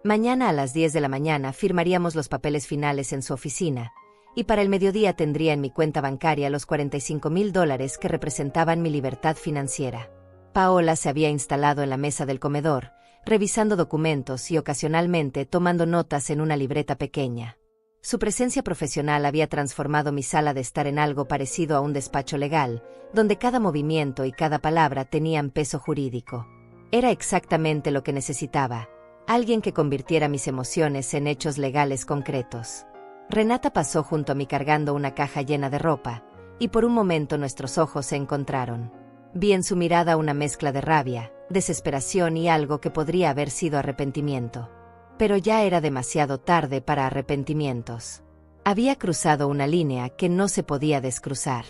[SPEAKER 1] Mañana a las 10 de la mañana firmaríamos los papeles finales en su oficina, y para el mediodía tendría en mi cuenta bancaria los $45,000 que representaban mi libertad financiera. Paola se había instalado en la mesa del comedor, revisando documentos y ocasionalmente tomando notas en una libreta pequeña. Su presencia profesional había transformado mi sala de estar en algo parecido a un despacho legal, donde cada movimiento y cada palabra tenían peso jurídico. Era exactamente lo que necesitaba, alguien que convirtiera mis emociones en hechos legales concretos. Renata pasó junto a mí cargando una caja llena de ropa, y por un momento nuestros ojos se encontraron. Vi en su mirada una mezcla de rabia, desesperación y algo que podría haber sido arrepentimiento. Pero ya era demasiado tarde para arrepentimientos. Había cruzado una línea que no se podía descruzar.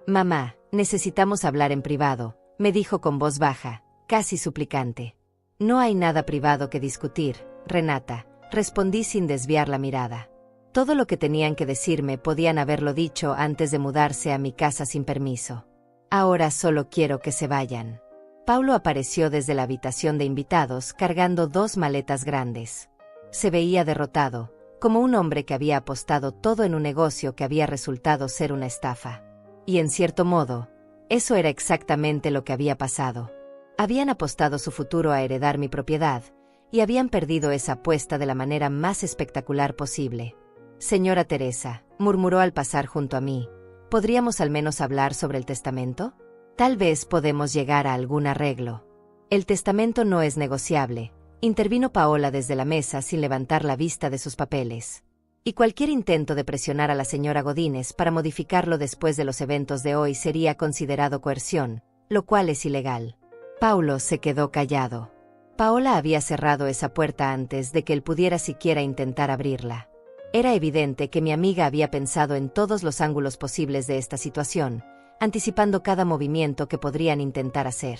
[SPEAKER 1] «Mamá, necesitamos hablar en privado», me dijo con voz baja, casi suplicante. «No hay nada privado que discutir, Renata», respondí sin desviar la mirada. Todo lo que tenían que decirme podían haberlo dicho antes de mudarse a mi casa sin permiso. Ahora solo quiero que se vayan. Paulo apareció desde la habitación de invitados cargando 2 maletas grandes. Se veía derrotado, como un hombre que había apostado todo en un negocio que había resultado ser una estafa. Y en cierto modo, eso era exactamente lo que había pasado. Habían apostado su futuro a heredar mi propiedad, y habían perdido esa apuesta de la manera más espectacular posible. «Señora Teresa», murmuró al pasar junto a mí, ¿podríamos al menos hablar sobre el testamento? Tal vez podemos llegar a algún arreglo. «El testamento no es negociable», intervino Paola desde la mesa sin levantar la vista de sus papeles. «Y cualquier intento de presionar a la señora Godínez para modificarlo después de los eventos de hoy sería considerado coerción, lo cual es ilegal». Paulo se quedó callado. Paola había cerrado esa puerta antes de que él pudiera siquiera intentar abrirla. Era evidente que mi amiga había pensado en todos los ángulos posibles de esta situación, anticipando cada movimiento que podrían intentar hacer.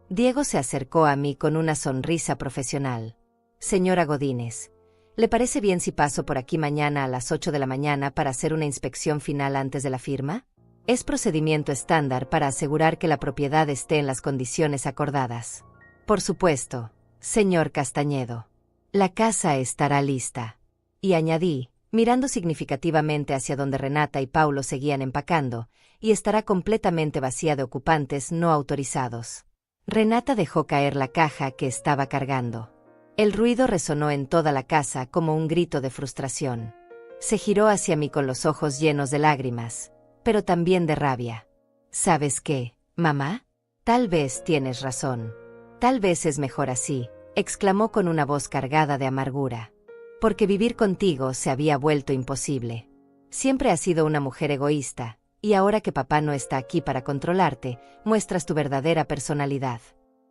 [SPEAKER 1] Diego se acercó a mí con una sonrisa profesional. «Señora Godínez, ¿le parece bien si paso por aquí mañana a las 8 de la mañana para hacer una inspección final antes de la firma? Es procedimiento estándar para asegurar que la propiedad esté en las condiciones acordadas». «Por supuesto, señor Castañedo. La casa estará lista». Y añadí, mirando significativamente hacia donde Renata y Paulo seguían empacando, «y estará completamente vacía de ocupantes no autorizados». Renata dejó caer la caja que estaba cargando. El ruido resonó en toda la casa como un grito de frustración. Se giró hacia mí con los ojos llenos de lágrimas, pero también de rabia. «¿Sabes qué, mamá? Tal vez tienes razón. Tal vez es mejor así», exclamó con una voz cargada de amargura. «Porque vivir contigo se había vuelto imposible. Siempre has sido una mujer egoísta, y ahora que papá no está aquí para controlarte, muestras tu verdadera personalidad».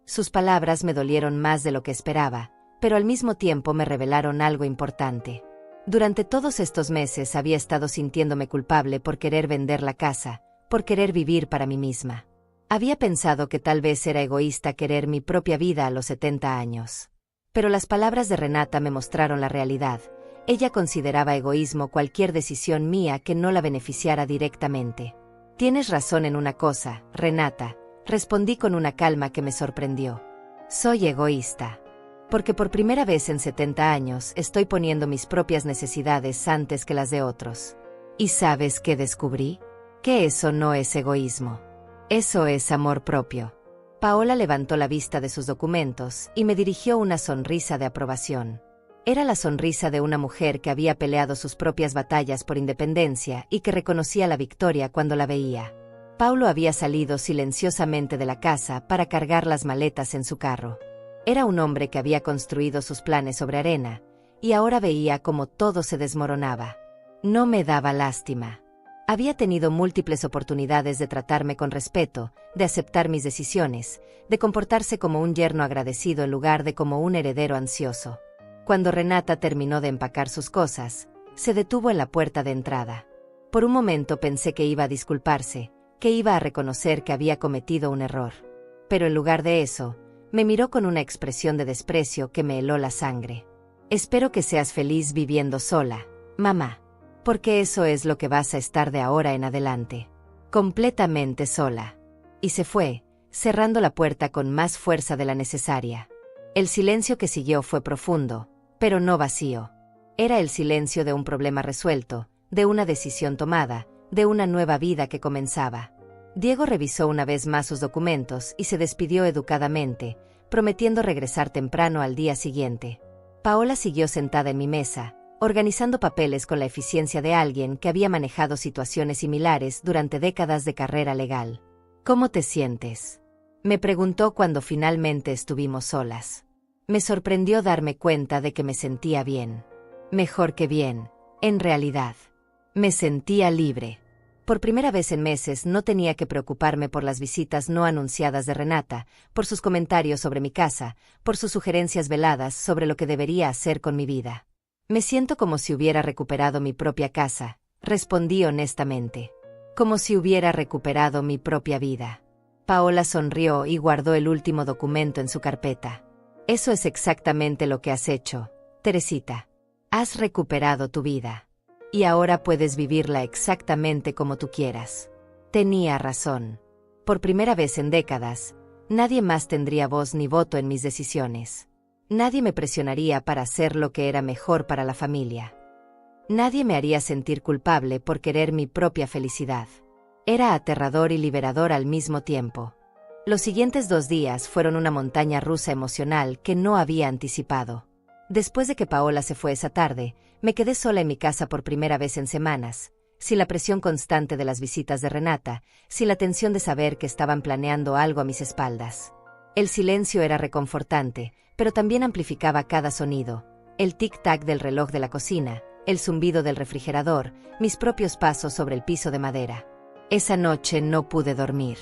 [SPEAKER 1] Sus palabras me dolieron más de lo que esperaba, pero al mismo tiempo me revelaron algo importante. Durante todos estos meses había estado sintiéndome culpable por querer vender la casa, por querer vivir para mí misma. Había pensado que tal vez era egoísta querer mi propia vida a los 70 años. Pero las palabras de Renata me mostraron la realidad. Ella consideraba egoísmo cualquier decisión mía que no la beneficiara directamente. «Tienes razón en una cosa, Renata», respondí con una calma que me sorprendió. «Soy egoísta. Porque por primera vez en 70 años estoy poniendo mis propias necesidades antes que las de otros. ¿Y sabes qué descubrí? Que eso no es egoísmo. Eso es amor propio». Paola levantó la vista de sus documentos y me dirigió una sonrisa de aprobación. Era la sonrisa de una mujer que había peleado sus propias batallas por independencia y que reconocía la victoria cuando la veía. Paulo había salido silenciosamente de la casa para cargar las maletas en su carro. Era un hombre que había construido sus planes sobre arena, y ahora veía cómo todo se desmoronaba. No me daba lástima. Había tenido múltiples oportunidades de tratarme con respeto, de aceptar mis decisiones, de comportarse como un yerno agradecido en lugar de como un heredero ansioso. Cuando Renata terminó de empacar sus cosas, se detuvo en la puerta de entrada. Por un momento pensé que iba a disculparse, que iba a reconocer que había cometido un error. Pero en lugar de eso, me miró con una expresión de desprecio que me heló la sangre. «Espero que seas feliz viviendo sola, mamá. Porque eso es lo que vas a estar de ahora en adelante. Completamente sola». Y se fue, cerrando la puerta con más fuerza de la necesaria. El silencio que siguió fue profundo, pero no vacío. Era el silencio de un problema resuelto, de una decisión tomada, de una nueva vida que comenzaba. Diego revisó una vez más sus documentos y se despidió educadamente, prometiendo regresar temprano al día siguiente. Paola siguió sentada en mi mesa, organizando papeles con la eficiencia de alguien que había manejado situaciones similares durante décadas de carrera legal. ¿Cómo te sientes?, me preguntó cuando finalmente estuvimos solas. Me sorprendió darme cuenta de que me sentía bien. Mejor que bien, en realidad. Me sentía libre. Por primera vez en meses no tenía que preocuparme por las visitas no anunciadas de Renata, por sus comentarios sobre mi casa, por sus sugerencias veladas sobre lo que debería hacer con mi vida. Me siento como si hubiera recuperado mi propia casa, respondí honestamente. Como si hubiera recuperado mi propia vida. Paola sonrió y guardó el último documento en su carpeta. Eso es exactamente lo que has hecho, Teresita. Has recuperado tu vida. Y ahora puedes vivirla exactamente como tú quieras. Tenía razón. Por primera vez en décadas, nadie más tendría voz ni voto en mis decisiones. Nadie me presionaría para hacer lo que era mejor para la familia. Nadie me haría sentir culpable por querer mi propia felicidad. Era aterrador y liberador al mismo tiempo. Los siguientes 2 días fueron una montaña rusa emocional que no había anticipado. Después de que Paola se fue esa tarde, me quedé sola en mi casa por primera vez en semanas, sin la presión constante de las visitas de Renata, sin la tensión de saber que estaban planeando algo a mis espaldas. El silencio era reconfortante, pero también amplificaba cada sonido: el tic-tac del reloj de la cocina, el zumbido del refrigerador, mis propios pasos sobre el piso de madera. Esa noche no pude dormir.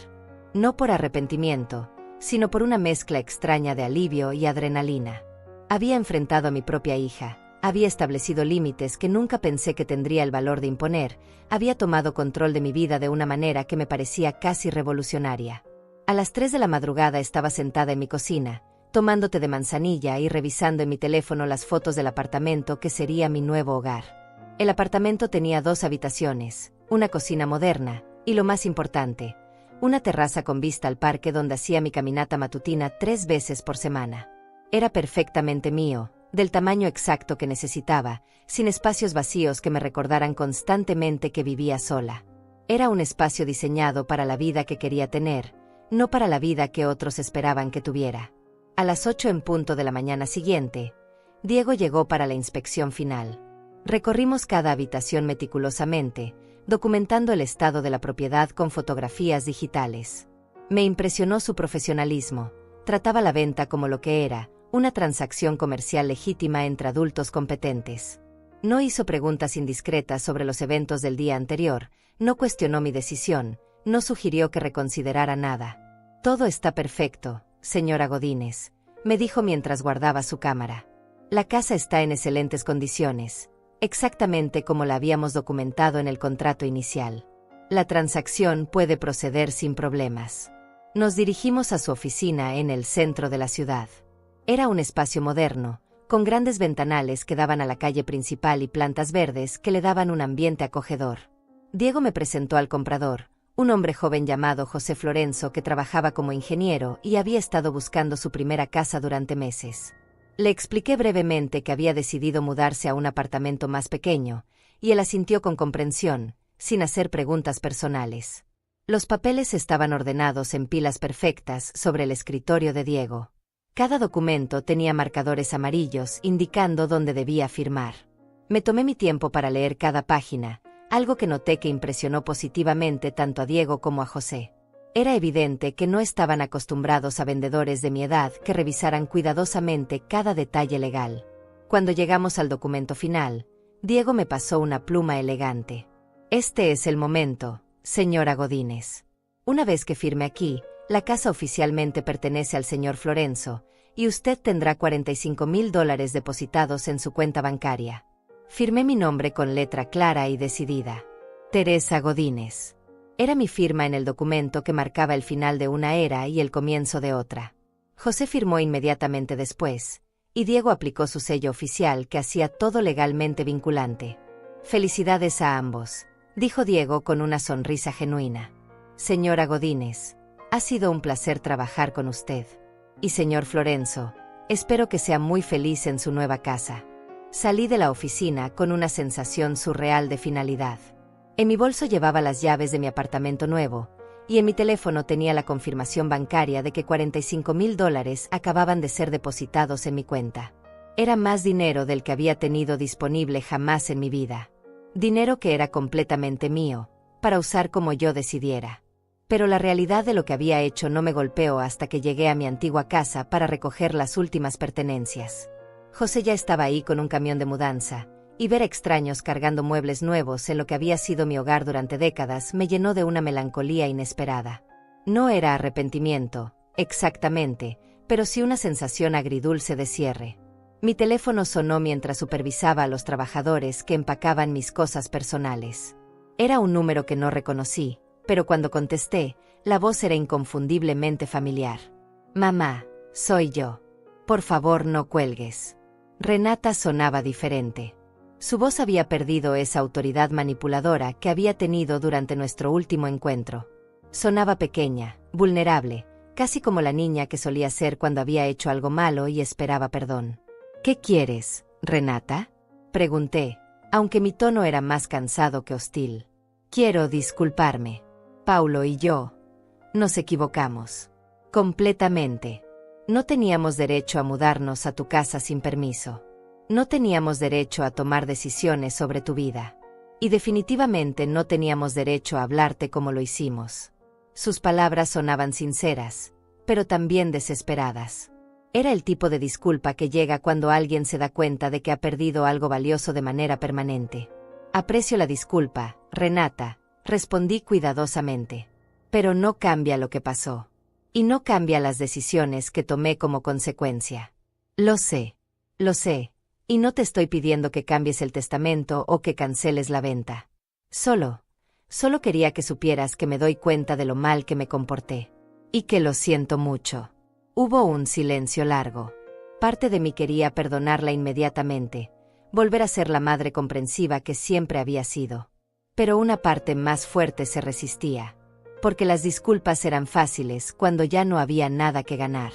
[SPEAKER 1] No por arrepentimiento, sino por una mezcla extraña de alivio y adrenalina. Había enfrentado a mi propia hija, había establecido límites que nunca pensé que tendría el valor de imponer, había tomado control de mi vida de una manera que me parecía casi revolucionaria. A las 3 de la madrugada estaba sentada en mi cocina, tomando té de manzanilla y revisando en mi teléfono las fotos del apartamento que sería mi nuevo hogar. El apartamento tenía 2 habitaciones, una cocina moderna, y lo más importante, una terraza con vista al parque donde hacía mi caminata matutina 3 veces por semana. Era perfectamente mío, del tamaño exacto que necesitaba, sin espacios vacíos que me recordaran constantemente que vivía sola. Era un espacio diseñado para la vida que quería tener, no para la vida que otros esperaban que tuviera. A las 8 en punto de la mañana siguiente, Diego llegó para la inspección final. Recorrimos cada habitación meticulosamente, documentando el estado de la propiedad con fotografías digitales. Me impresionó su profesionalismo. Trataba la venta como lo que era, una transacción comercial legítima entre adultos competentes. No hizo preguntas indiscretas sobre los eventos del día anterior, no cuestionó mi decisión, no sugirió que reconsiderara nada. Todo está perfecto, señora Godínez, me dijo mientras guardaba su cámara. La casa está en excelentes condiciones, exactamente como la habíamos documentado en el contrato inicial. La transacción puede proceder sin problemas. Nos dirigimos a su oficina en el centro de la ciudad. Era un espacio moderno, con grandes ventanales que daban a la calle principal y plantas verdes que le daban un ambiente acogedor. Diego me presentó al comprador, un hombre joven llamado José Florenzo que trabajaba como ingeniero y había estado buscando su primera casa durante meses. Le expliqué brevemente que había decidido mudarse a un apartamento más pequeño, y él asintió con comprensión, sin hacer preguntas personales. Los papeles estaban ordenados en pilas perfectas sobre el escritorio de Diego. Cada documento tenía marcadores amarillos indicando dónde debía firmar. Me tomé mi tiempo para leer cada página, algo que noté que impresionó positivamente tanto a Diego como a José. Era evidente que no estaban acostumbrados a vendedores de mi edad que revisaran cuidadosamente cada detalle legal. Cuando llegamos al documento final, Diego me pasó una pluma elegante. Este es el momento, señora Godínez. Una vez que firme aquí, la casa oficialmente pertenece al señor Florenzo, y usted tendrá $45,000 depositados en su cuenta bancaria. Firmé mi nombre con letra clara y decidida. Teresa Godínez. Era mi firma en el documento que marcaba el final de una era y el comienzo de otra. José firmó inmediatamente después, y Diego aplicó su sello oficial que hacía todo legalmente vinculante. Felicidades a ambos, dijo Diego con una sonrisa genuina. Señora Godínez, ha sido un placer trabajar con usted. Y señor Florenzo, Espero que sea muy feliz en su nueva casa. Salí de la oficina con una sensación surreal de finalidad. En mi bolso llevaba las llaves de mi apartamento nuevo, y en mi teléfono tenía la confirmación bancaria de que $45,000 acababan de ser depositados en mi cuenta. Era más dinero del que había tenido disponible jamás en mi vida. Dinero que era completamente mío, para usar como yo decidiera. Pero la realidad de lo que había hecho no me golpeó hasta que llegué a mi antigua casa para recoger las últimas pertenencias. José ya estaba ahí con un camión de mudanza, y ver a extraños cargando muebles nuevos en lo que había sido mi hogar durante décadas me llenó de una melancolía inesperada. No era arrepentimiento, exactamente, pero sí una sensación agridulce de cierre. Mi teléfono sonó mientras supervisaba a los trabajadores que empacaban mis cosas personales. Era un número que no reconocí, pero cuando contesté, la voz era inconfundiblemente familiar. «Mamá, soy yo. Por favor, no cuelgues». Renata sonaba diferente. Su voz había perdido esa autoridad manipuladora que había tenido durante nuestro último encuentro. Sonaba pequeña, vulnerable, casi como la niña que solía ser cuando había hecho algo malo y esperaba perdón. «¿Qué quieres, Renata?», pregunté, aunque mi tono era más cansado que hostil. «Quiero disculparme. Paulo y yo nos equivocamos. Completamente. No teníamos derecho a mudarnos a tu casa sin permiso. No teníamos derecho a tomar decisiones sobre tu vida. Y definitivamente no teníamos derecho a hablarte como lo hicimos». Sus palabras sonaban sinceras, pero también desesperadas. Era el tipo de disculpa que llega cuando alguien se da cuenta de que ha perdido algo valioso de manera permanente. «Aprecio la disculpa, Renata», respondí cuidadosamente. «Pero no cambia lo que pasó. Y no cambia las decisiones que tomé como consecuencia. Lo sé, y no te estoy pidiendo que cambies el testamento o que canceles la venta. Solo quería que supieras que me doy cuenta de lo mal que me comporté. Y que lo siento mucho». Hubo un silencio largo. Parte de mí quería perdonarla inmediatamente, volver a ser la madre comprensiva que siempre había sido. Pero una parte más fuerte se resistía. Porque las disculpas eran fáciles cuando ya no había nada que ganar.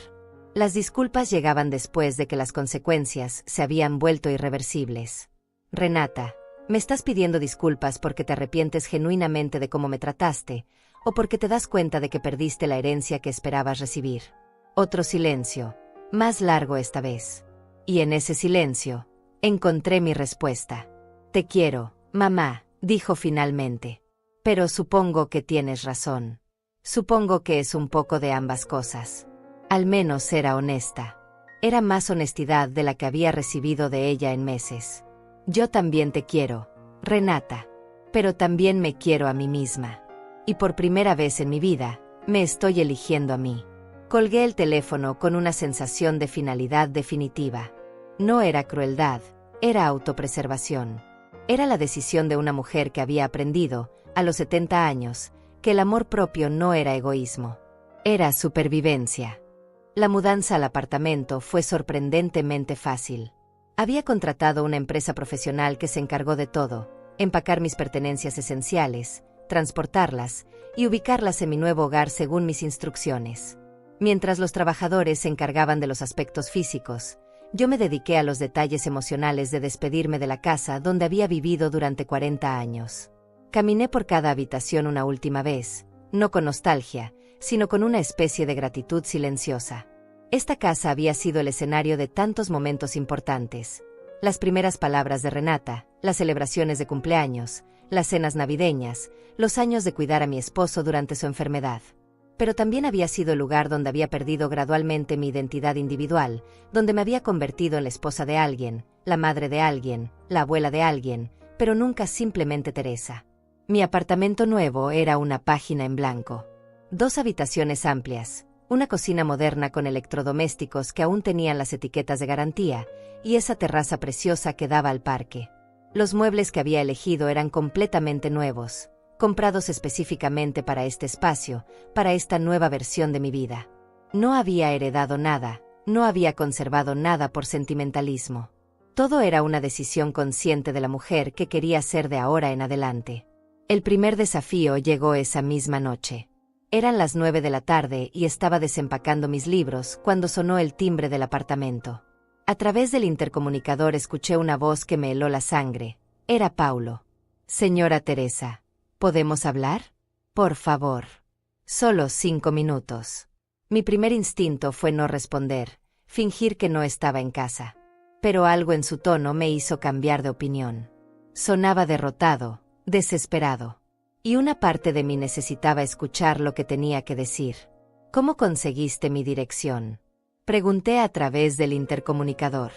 [SPEAKER 1] Las disculpas llegaban después de que las consecuencias se habían vuelto irreversibles. «Renata, me estás pidiendo disculpas porque te arrepientes genuinamente de cómo me trataste, o porque te das cuenta de que perdiste la herencia que esperabas recibir». Otro silencio, más largo esta vez. Y en ese silencio, encontré mi respuesta. «Te quiero, mamá», dijo finalmente. «Pero supongo que tienes razón. Supongo que es un poco de ambas cosas». Al menos era honesta. Era más honestidad de la que había recibido de ella en meses. «Yo también te quiero, Renata. Pero también me quiero a mí misma. Y por primera vez en mi vida, me estoy eligiendo a mí». Colgué el teléfono con una sensación de finalidad definitiva. No era crueldad, era autopreservación. Era la decisión de una mujer que había aprendido, a los 70 años, que el amor propio no era egoísmo. Era supervivencia. La mudanza al apartamento fue sorprendentemente fácil. Había contratado una empresa profesional que se encargó de todo: empacar mis pertenencias esenciales, transportarlas y ubicarlas en mi nuevo hogar según mis instrucciones. Mientras los trabajadores se encargaban de los aspectos físicos, yo me dediqué a los detalles emocionales de despedirme de la casa donde había vivido durante 40 años. Caminé por cada habitación una última vez, no con nostalgia, sino con una especie de gratitud silenciosa. Esta casa había sido el escenario de tantos momentos importantes. Las primeras palabras de Renata, las celebraciones de cumpleaños, las cenas navideñas, los años de cuidar a mi esposo durante su enfermedad. Pero también había sido el lugar donde había perdido gradualmente mi identidad individual, donde me había convertido en la esposa de alguien, la madre de alguien, la abuela de alguien, pero nunca simplemente Teresa. Mi apartamento nuevo era una página en blanco. 2 habitaciones amplias, una cocina moderna con electrodomésticos que aún tenían las etiquetas de garantía, y esa terraza preciosa que daba al parque. Los muebles que había elegido eran completamente nuevos, comprados específicamente para este espacio, para esta nueva versión de mi vida. No había heredado nada, no había conservado nada por sentimentalismo. Todo era una decisión consciente de la mujer que quería ser de ahora en adelante. El primer desafío llegó esa misma noche. Eran las 9 de la tarde y estaba desempacando mis libros cuando sonó el timbre del apartamento. A través del intercomunicador escuché una voz que me heló la sangre. Era Paulo. Señora Teresa, ¿podemos hablar? Por favor. Solo 5 minutos. Mi primer instinto fue no responder, fingir que no estaba en casa. Pero algo en su tono me hizo cambiar de opinión. Sonaba derrotado, desesperado. Y una parte de mí necesitaba escuchar lo que tenía que decir. ¿Cómo conseguiste mi dirección? Pregunté a través del intercomunicador.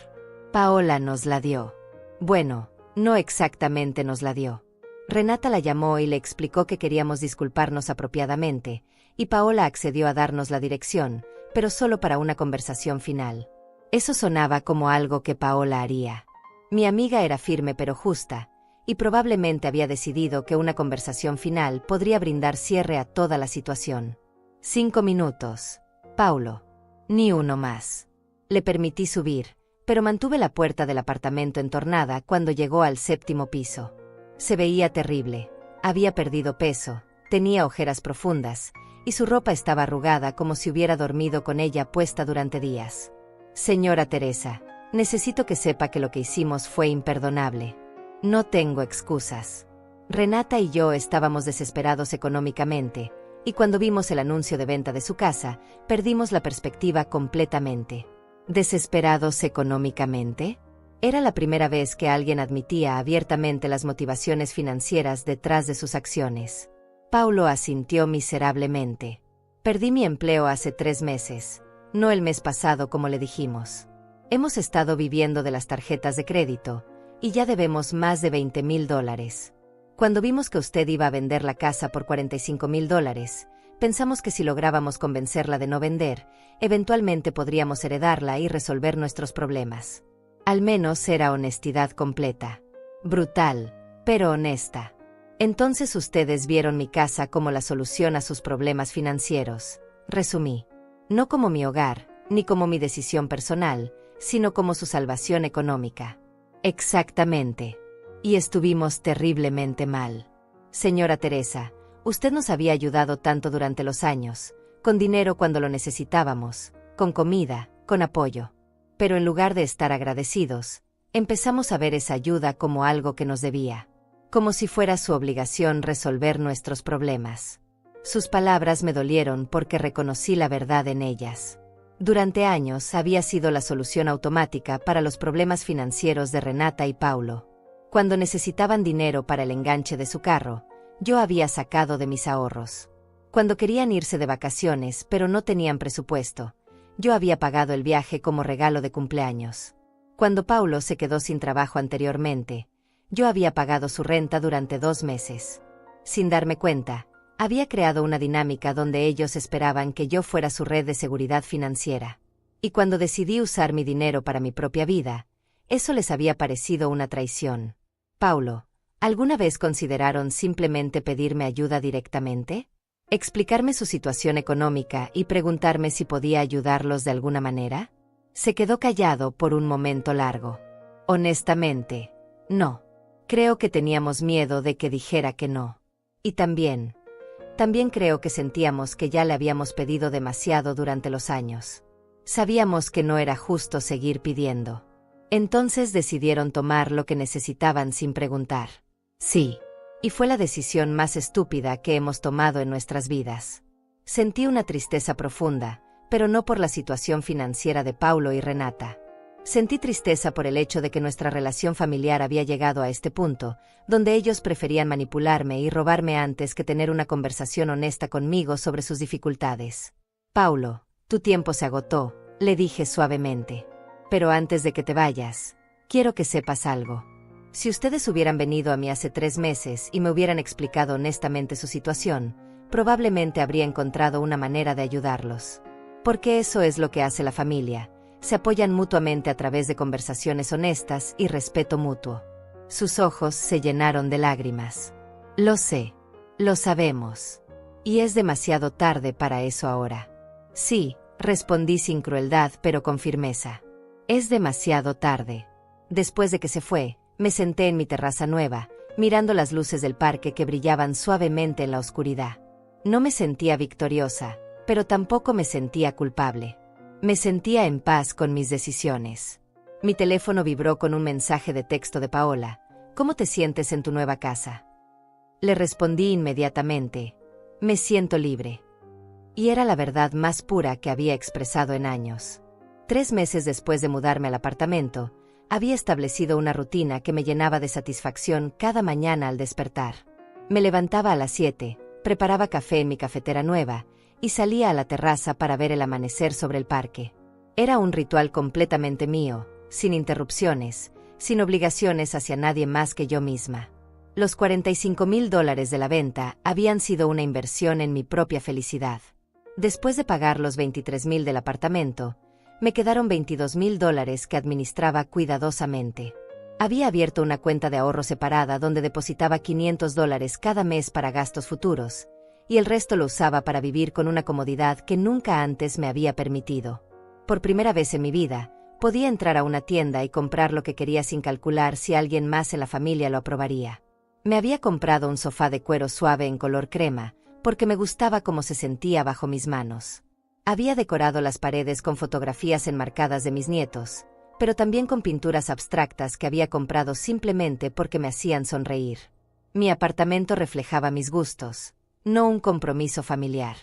[SPEAKER 1] Paola nos la dio. Bueno, no exactamente nos la dio. Renata la llamó y le explicó que queríamos disculparnos apropiadamente, y Paola accedió a darnos la dirección, pero solo para una conversación final. Eso sonaba como algo que Paola haría. Mi amiga era firme pero justa, y probablemente había decidido que una conversación final podría brindar cierre a toda la situación. 5 minutos. Paulo. Ni uno más. Le permití subir, pero mantuve la puerta del apartamento entornada cuando llegó al 7º piso. Se veía terrible. Había perdido peso, tenía ojeras profundas, y su ropa estaba arrugada como si hubiera dormido con ella puesta durante días. Señora Teresa, necesito que sepa que lo que hicimos fue imperdonable. No tengo excusas. Renata y yo estábamos desesperados económicamente, y cuando vimos el anuncio de venta de su casa, perdimos la perspectiva completamente. ¿Desesperados económicamente? Era la primera vez que alguien admitía abiertamente las motivaciones financieras detrás de sus acciones. Paulo asintió miserablemente. Perdí mi empleo hace 3 meses, no el mes pasado como le dijimos. Hemos estado viviendo de las tarjetas de crédito, y ya debemos más de $20,000. Cuando vimos que usted iba a vender la casa por $45,000, pensamos que si lográbamos convencerla de no vender, eventualmente podríamos heredarla y resolver nuestros problemas. Al menos era honestidad completa. Brutal, pero honesta. Entonces ustedes vieron mi casa como la solución a sus problemas financieros, resumí. No como mi hogar, ni como mi decisión personal, sino como su salvación económica. Exactamente. Y estuvimos terriblemente mal. Señora Teresa, usted nos había ayudado tanto durante los años, con dinero cuando lo necesitábamos, con comida, con apoyo. Pero en lugar de estar agradecidos, empezamos a ver esa ayuda como algo que nos debía, como si fuera su obligación resolver nuestros problemas. Sus palabras me dolieron porque reconocí la verdad en ellas. Durante años había sido la solución automática para los problemas financieros de Renata y Paulo. Cuando necesitaban dinero para el enganche de su carro, yo había sacado de mis ahorros. Cuando querían irse de vacaciones pero no tenían presupuesto, yo había pagado el viaje como regalo de cumpleaños. Cuando Paulo se quedó sin trabajo anteriormente, yo había pagado su renta durante 2 meses. Sin darme cuenta, había creado una dinámica donde ellos esperaban que yo fuera su red de seguridad financiera. Y cuando decidí usar mi dinero para mi propia vida, eso les había parecido una traición. Paulo, ¿alguna vez consideraron simplemente pedirme ayuda directamente? ¿Explicarme su situación económica y preguntarme si podía ayudarlos de alguna manera? Se quedó callado por un momento largo. Honestamente, no. Creo que teníamos miedo de que dijera que no. Y también creo que sentíamos que ya le habíamos pedido demasiado durante los años. Sabíamos que no era justo seguir pidiendo. Entonces decidieron tomar lo que necesitaban sin preguntar. Sí. Y fue la decisión más estúpida que hemos tomado en nuestras vidas. Sentí una tristeza profunda, pero no por la situación financiera de Paulo y Renata. Sentí tristeza por el hecho de que nuestra relación familiar había llegado a este punto, donde ellos preferían manipularme y robarme antes que tener una conversación honesta conmigo sobre sus dificultades. Paulo, tu tiempo se agotó, le dije suavemente. Pero antes de que te vayas, quiero que sepas algo. Si ustedes hubieran venido a mí hace 3 meses y me hubieran explicado honestamente su situación, probablemente habría encontrado una manera de ayudarlos. Porque eso es lo que hace la familia. Se apoyan mutuamente a través de conversaciones honestas y respeto mutuo. Sus ojos se llenaron de lágrimas. Lo sé. Lo sabemos. Y es demasiado tarde para eso ahora. Sí, respondí sin crueldad pero con firmeza. Es demasiado tarde. Después de que se fue, me senté en mi terraza nueva, mirando las luces del parque que brillaban suavemente en la oscuridad. No me sentía victoriosa, pero tampoco me sentía culpable. Me sentía en paz con mis decisiones. Mi teléfono vibró con un mensaje de texto de Paola. ¿Cómo te sientes en tu nueva casa? Le respondí inmediatamente. Me siento libre. Y era la verdad más pura que había expresado en años. 3 meses después de mudarme al apartamento, había establecido una rutina que me llenaba de satisfacción cada mañana al despertar. Me levantaba a las 7, preparaba café en mi cafetera nueva y salía a la terraza para ver el amanecer sobre el parque. Era un ritual completamente mío, sin interrupciones, sin obligaciones hacia nadie más que yo misma. Los $45,000 de la venta habían sido una inversión en mi propia felicidad. Después de pagar los $23,000 del apartamento, me quedaron $22,000 que administraba cuidadosamente. Había abierto una cuenta de ahorro separada donde depositaba $500 cada mes para gastos futuros, y el resto lo usaba para vivir con una comodidad que nunca antes me había permitido. Por primera vez en mi vida, podía entrar a una tienda y comprar lo que quería sin calcular si alguien más en la familia lo aprobaría. Me había comprado un sofá de cuero suave en color crema, porque me gustaba cómo se sentía bajo mis manos. Había decorado las paredes con fotografías enmarcadas de mis nietos, pero también con pinturas abstractas que había comprado simplemente porque me hacían sonreír. Mi apartamento reflejaba mis gustos, no un compromiso familiar.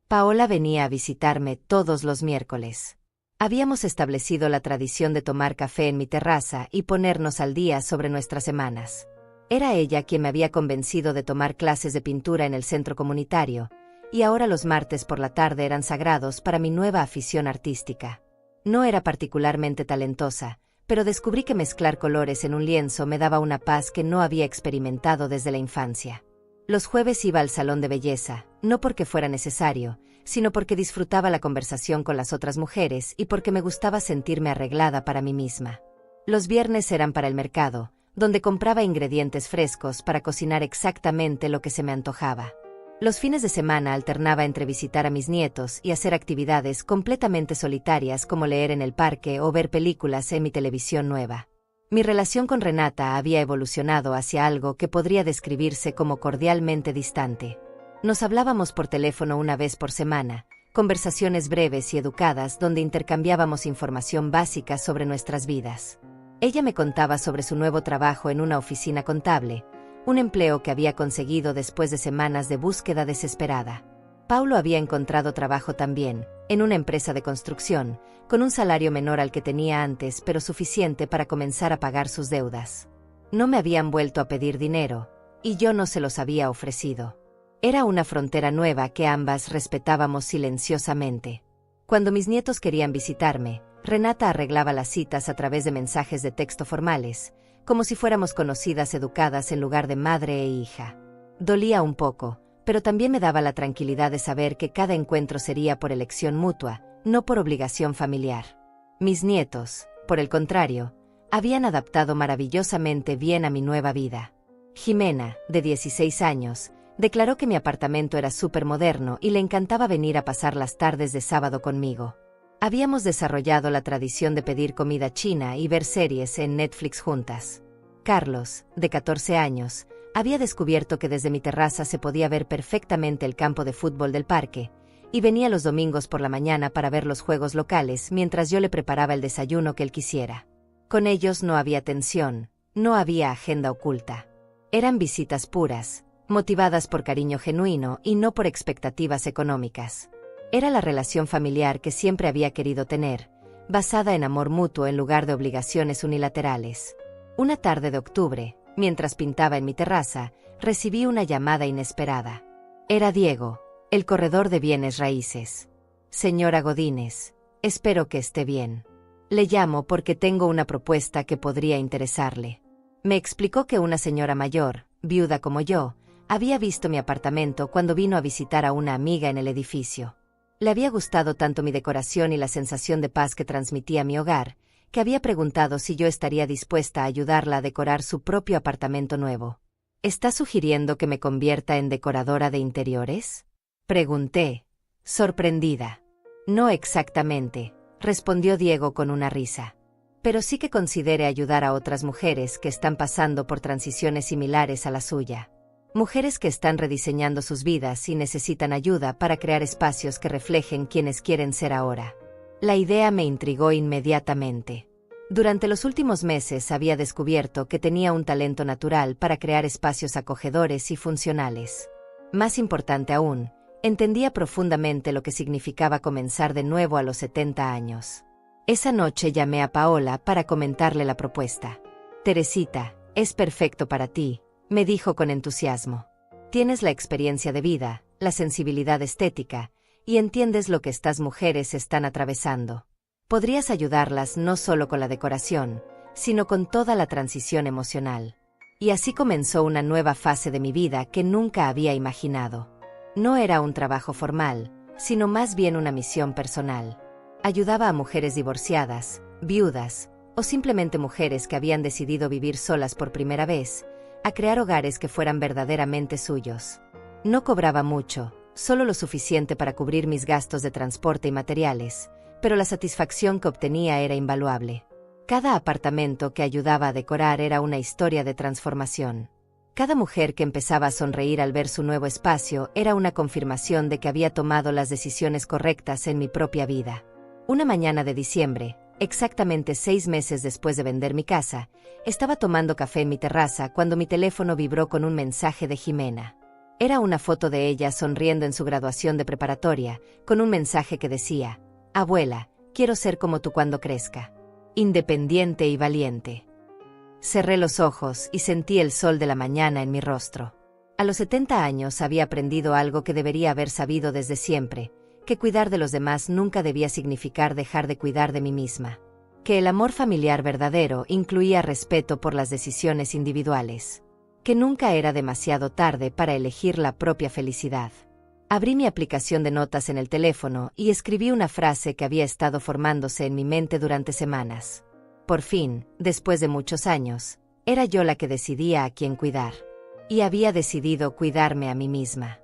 [SPEAKER 1] Paola venía a visitarme todos los miércoles. Habíamos establecido la tradición de tomar café en mi terraza y ponernos al día sobre nuestras semanas. Era ella quien me había convencido de tomar clases de pintura en el centro comunitario, y ahora los martes por la tarde eran sagrados para mi nueva afición artística. No era particularmente talentosa, pero descubrí que mezclar colores en un lienzo me daba una paz que no había experimentado desde la infancia. Los jueves iba al salón de belleza, no porque fuera necesario, sino porque disfrutaba la conversación con las otras mujeres y porque me gustaba sentirme arreglada para mí misma. Los viernes eran para el mercado, donde compraba ingredientes frescos para cocinar exactamente lo que se me antojaba. Los fines de semana alternaba entre visitar a mis nietos y hacer actividades completamente solitarias como leer en el parque o ver películas en mi televisión nueva. Mi relación con Renata había evolucionado hacia algo que podría describirse como cordialmente distante. Nos hablábamos por teléfono una vez por semana, conversaciones breves y educadas donde intercambiábamos información básica sobre nuestras vidas. Ella me contaba sobre su nuevo trabajo en una oficina contable, un empleo que había conseguido después de semanas de búsqueda desesperada. Paulo había encontrado trabajo también, en una empresa de construcción, con un salario menor al que tenía antes, pero suficiente para comenzar a pagar sus deudas. No me habían vuelto a pedir dinero, y yo no se los había ofrecido. Era una frontera nueva que ambas respetábamos silenciosamente. Cuando mis nietos querían visitarme, Renata arreglaba las citas a través de mensajes de texto formales, como si fuéramos conocidas educadas en lugar de madre e hija. Dolía un poco, pero también me daba la tranquilidad de saber que cada encuentro sería por elección mutua, no por obligación familiar. Mis nietos, por el contrario, habían adaptado maravillosamente bien a mi nueva vida. Jimena, de 16 años, declaró que mi apartamento era súper moderno y le encantaba venir a pasar las tardes de sábado conmigo. Habíamos desarrollado la tradición de pedir comida china y ver series en Netflix juntas. Carlos, de 14 años, había descubierto que desde mi terraza se podía ver perfectamente el campo de fútbol del parque, y venía los domingos por la mañana para ver los juegos locales mientras yo le preparaba el desayuno que él quisiera. Con ellos no había tensión, no había agenda oculta. Eran visitas puras, motivadas por cariño genuino y no por expectativas económicas. Era la relación familiar que siempre había querido tener, basada en amor mutuo en lugar de obligaciones unilaterales. Una tarde de octubre, mientras pintaba en mi terraza, recibí una llamada inesperada. Era Diego, el corredor de bienes raíces. Señora Godínez, espero que esté bien. Le llamo porque tengo una propuesta que podría interesarle. Me explicó que una señora mayor, viuda como yo, había visto mi apartamento cuando vino a visitar a una amiga en el edificio. Le había gustado tanto mi decoración y la sensación de paz que transmitía mi hogar, que había preguntado si yo estaría dispuesta a ayudarla a decorar su propio apartamento nuevo. ¿Está sugiriendo que me convierta en decoradora de interiores?, pregunté, sorprendida. No exactamente, respondió Diego con una risa. Pero sí que considere ayudar a otras mujeres que están pasando por transiciones similares a la suya. Mujeres que están rediseñando sus vidas y necesitan ayuda para crear espacios que reflejen quienes quieren ser ahora. La idea me intrigó inmediatamente. Durante los últimos meses había descubierto que tenía un talento natural para crear espacios acogedores y funcionales. Más importante aún, entendía profundamente lo que significaba comenzar de nuevo a los 70 años. Esa noche llamé a Paola para comentarle la propuesta. «Teresita, es perfecto para ti», me dijo con entusiasmo. «Tienes la experiencia de vida, la sensibilidad estética, y entiendes lo que estas mujeres están atravesando. Podrías ayudarlas no solo con la decoración, sino con toda la transición emocional». Y así comenzó una nueva fase de mi vida que nunca había imaginado. No era un trabajo formal, sino más bien una misión personal. Ayudaba a mujeres divorciadas, viudas, o simplemente mujeres que habían decidido vivir solas por primera vez, a crear hogares que fueran verdaderamente suyos. No cobraba mucho, solo lo suficiente para cubrir mis gastos de transporte y materiales, pero la satisfacción que obtenía era invaluable. Cada apartamento que ayudaba a decorar era una historia de transformación. Cada mujer que empezaba a sonreír al ver su nuevo espacio era una confirmación de que había tomado las decisiones correctas en mi propia vida. Una mañana de diciembre, exactamente 6 meses después de vender mi casa, estaba tomando café en mi terraza cuando mi teléfono vibró con un mensaje de Jimena. Era una foto de ella sonriendo en su graduación de preparatoria, con un mensaje que decía: «Abuela, quiero ser como tú cuando crezca. Independiente y valiente». Cerré los ojos y sentí el sol de la mañana en mi rostro. A los 70 años había aprendido algo que debería haber sabido desde siempre, que cuidar de los demás nunca debía significar dejar de cuidar de mí misma. Que el amor familiar verdadero incluía respeto por las decisiones individuales. Que nunca era demasiado tarde para elegir la propia felicidad. Abrí mi aplicación de notas en el teléfono y escribí una frase que había estado formándose en mi mente durante semanas. Por fin, después de muchos años, era yo la que decidía a quién cuidar. Y había decidido cuidarme a mí misma.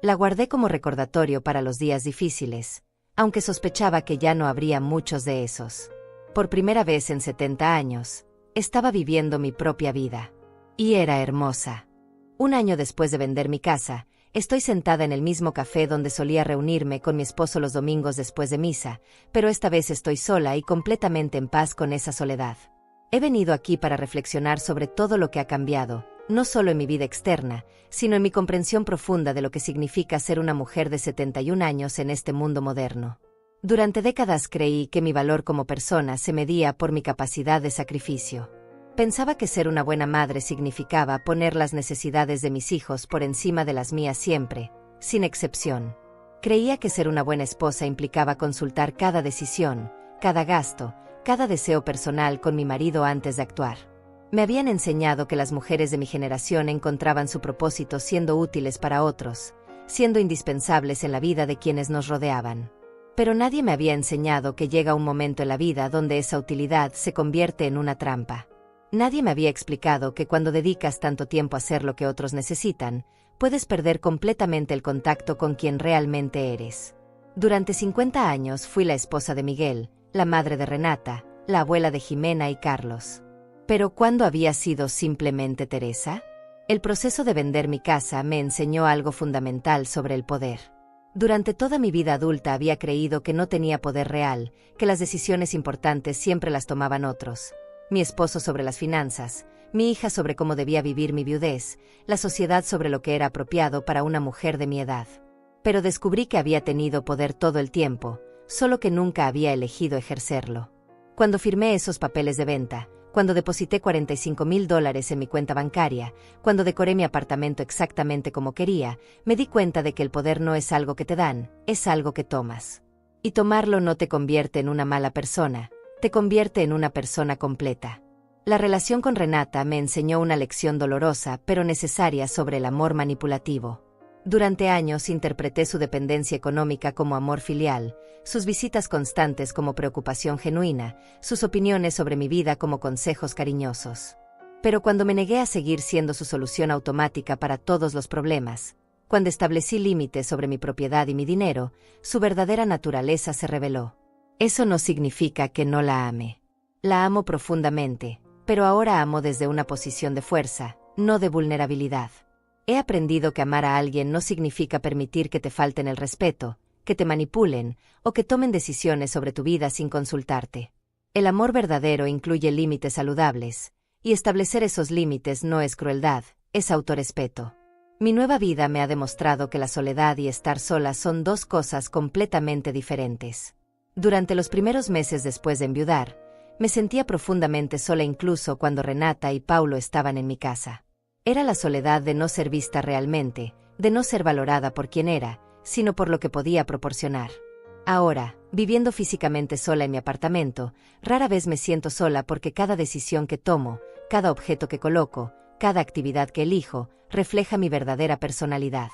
[SPEAKER 1] La guardé como recordatorio para los días difíciles, aunque sospechaba que ya no habría muchos de esos. Por primera vez en 70 años, estaba viviendo mi propia vida. Y era hermosa. Un año después de vender mi casa, estoy sentada en el mismo café donde solía reunirme con mi esposo los domingos después de misa, pero esta vez estoy sola y completamente en paz con esa soledad. He venido aquí para reflexionar sobre todo lo que ha cambiado, no solo en mi vida externa, sino en mi comprensión profunda de lo que significa ser una mujer de 71 años en este mundo moderno. Durante décadas creí que mi valor como persona se medía por mi capacidad de sacrificio. Pensaba que ser una buena madre significaba poner las necesidades de mis hijos por encima de las mías siempre, sin excepción. Creía que ser una buena esposa implicaba consultar cada decisión, cada gasto, cada deseo personal con mi marido antes de actuar. Me habían enseñado que las mujeres de mi generación encontraban su propósito siendo útiles para otros, siendo indispensables en la vida de quienes nos rodeaban. Pero nadie me había enseñado que llega un momento en la vida donde esa utilidad se convierte en una trampa. Nadie me había explicado que cuando dedicas tanto tiempo a hacer lo que otros necesitan, puedes perder completamente el contacto con quien realmente eres. Durante 50 años fui la esposa de Miguel, la madre de Renata, la abuela de Jimena y Carlos. ¿Pero cuándo había sido simplemente Teresa? El proceso de vender mi casa me enseñó algo fundamental sobre el poder. Durante toda mi vida adulta había creído que no tenía poder real, que las decisiones importantes siempre las tomaban otros. Mi esposo sobre las finanzas, mi hija sobre cómo debía vivir mi viudez, la sociedad sobre lo que era apropiado para una mujer de mi edad. Pero descubrí que había tenido poder todo el tiempo, solo que nunca había elegido ejercerlo. Cuando firmé esos papeles de venta, cuando deposité $45,000 en mi cuenta bancaria, cuando decoré mi apartamento exactamente como quería, me di cuenta de que el poder no es algo que te dan, es algo que tomas. Y tomarlo no te convierte en una mala persona, te convierte en una persona completa. La relación con Renata me enseñó una lección dolorosa pero necesaria sobre el amor manipulativo. Durante años interpreté su dependencia económica como amor filial, sus visitas constantes como preocupación genuina, sus opiniones sobre mi vida como consejos cariñosos. Pero cuando me negué a seguir siendo su solución automática para todos los problemas, cuando establecí límites sobre mi propiedad y mi dinero, su verdadera naturaleza se reveló. Eso no significa que no la ame. La amo profundamente, pero ahora amo desde una posición de fuerza, no de vulnerabilidad. He aprendido que amar a alguien no significa permitir que te falten el respeto, que te manipulen, o que tomen decisiones sobre tu vida sin consultarte. El amor verdadero incluye límites saludables, y establecer esos límites no es crueldad, es autorrespeto. Mi nueva vida me ha demostrado que la soledad y estar sola son dos cosas completamente diferentes. Durante los primeros meses después de enviudar, me sentía profundamente sola incluso cuando Renata y Paulo estaban en mi casa. Era la soledad de no ser vista realmente, de no ser valorada por quien era, sino por lo que podía proporcionar. Ahora, viviendo físicamente sola en mi apartamento, rara vez me siento sola porque cada decisión que tomo, cada objeto que coloco, cada actividad que elijo, refleja mi verdadera personalidad.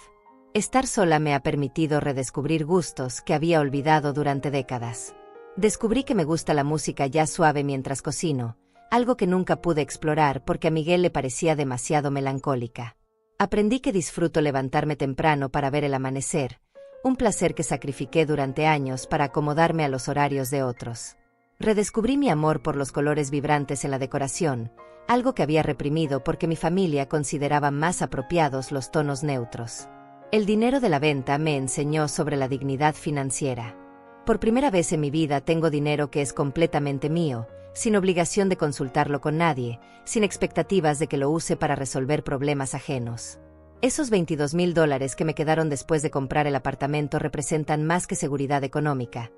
[SPEAKER 1] Estar sola me ha permitido redescubrir gustos que había olvidado durante décadas. Descubrí que me gusta la música jazz suave mientras cocino, algo que nunca pude explorar porque a Miguel le parecía demasiado melancólica. Aprendí que disfruto levantarme temprano para ver el amanecer, un placer que sacrifiqué durante años para acomodarme a los horarios de otros. Redescubrí mi amor por los colores vibrantes en la decoración, algo que había reprimido porque mi familia consideraba más apropiados los tonos neutros. El dinero de la venta me enseñó sobre la dignidad financiera. Por primera vez en mi vida tengo dinero que es completamente mío, sin obligación de consultarlo con nadie, sin expectativas de que lo use para resolver problemas ajenos. Esos $22,000 que me quedaron después de comprar el apartamento representan más que seguridad económica.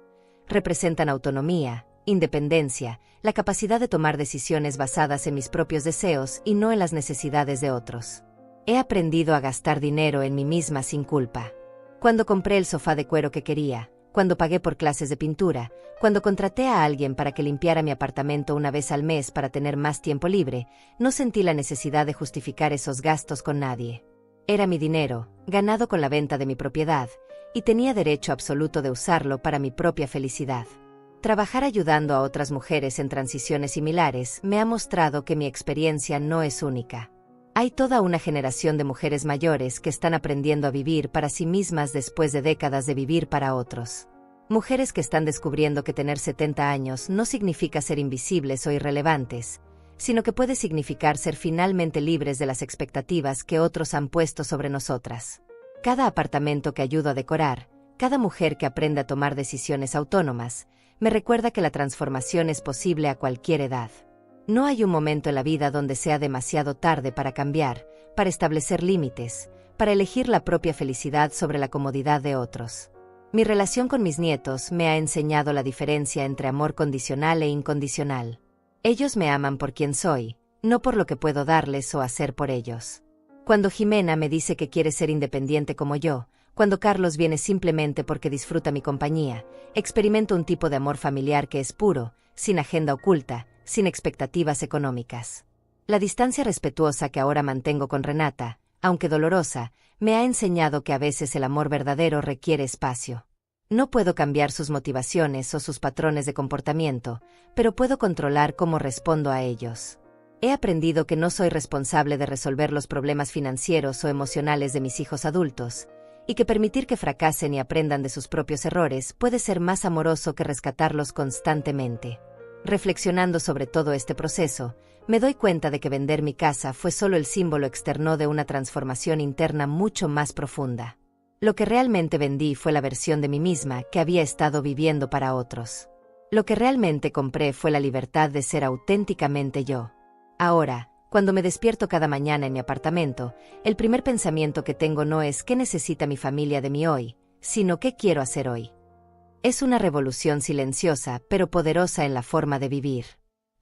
[SPEAKER 1] Representan autonomía, independencia, la capacidad de tomar decisiones basadas en mis propios deseos y no en las necesidades de otros. He aprendido a gastar dinero en mí misma sin culpa. Cuando compré el sofá de cuero que quería, cuando pagué por clases de pintura, cuando contraté a alguien para que limpiara mi apartamento una vez al mes para tener más tiempo libre, no sentí la necesidad de justificar esos gastos con nadie. Era mi dinero, ganado con la venta de mi propiedad, y tenía derecho absoluto de usarlo para mi propia felicidad. Trabajar ayudando a otras mujeres en transiciones similares me ha mostrado que mi experiencia no es única. Hay toda una generación de mujeres mayores que están aprendiendo a vivir para sí mismas después de décadas de vivir para otros. Mujeres que están descubriendo que tener 70 años no significa ser invisibles o irrelevantes, sino que puede significar ser finalmente libres de las expectativas que otros han puesto sobre nosotras. Cada apartamento que ayudo a decorar, cada mujer que aprende a tomar decisiones autónomas, me recuerda que la transformación es posible a cualquier edad. No hay un momento en la vida donde sea demasiado tarde para cambiar, para establecer límites, para elegir la propia felicidad sobre la comodidad de otros. Mi relación con mis nietos me ha enseñado la diferencia entre amor condicional e incondicional. Ellos me aman por quien soy, no por lo que puedo darles o hacer por ellos. Cuando Jimena me dice que quiere ser independiente como yo, cuando Carlos viene simplemente porque disfruta mi compañía, experimento un tipo de amor familiar que es puro, sin agenda oculta, sin expectativas económicas. La distancia respetuosa que ahora mantengo con Renata, aunque dolorosa, me ha enseñado que a veces el amor verdadero requiere espacio. No puedo cambiar sus motivaciones o sus patrones de comportamiento, pero puedo controlar cómo respondo a ellos. He aprendido que no soy responsable de resolver los problemas financieros o emocionales de mis hijos adultos, y que permitir que fracasen y aprendan de sus propios errores puede ser más amoroso que rescatarlos constantemente. Reflexionando sobre todo este proceso, me doy cuenta de que vender mi casa fue solo el símbolo externo de una transformación interna mucho más profunda. Lo que realmente vendí fue la versión de mí misma que había estado viviendo para otros. Lo que realmente compré fue la libertad de ser auténticamente yo. Ahora, cuando me despierto cada mañana en mi apartamento, el primer pensamiento que tengo no es ¿qué necesita mi familia de mí hoy?, sino ¿qué quiero hacer hoy? Es una revolución silenciosa pero poderosa en la forma de vivir.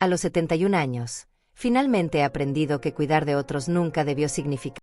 [SPEAKER 1] A los 71 años, finalmente he aprendido que cuidar de otros nunca debió significar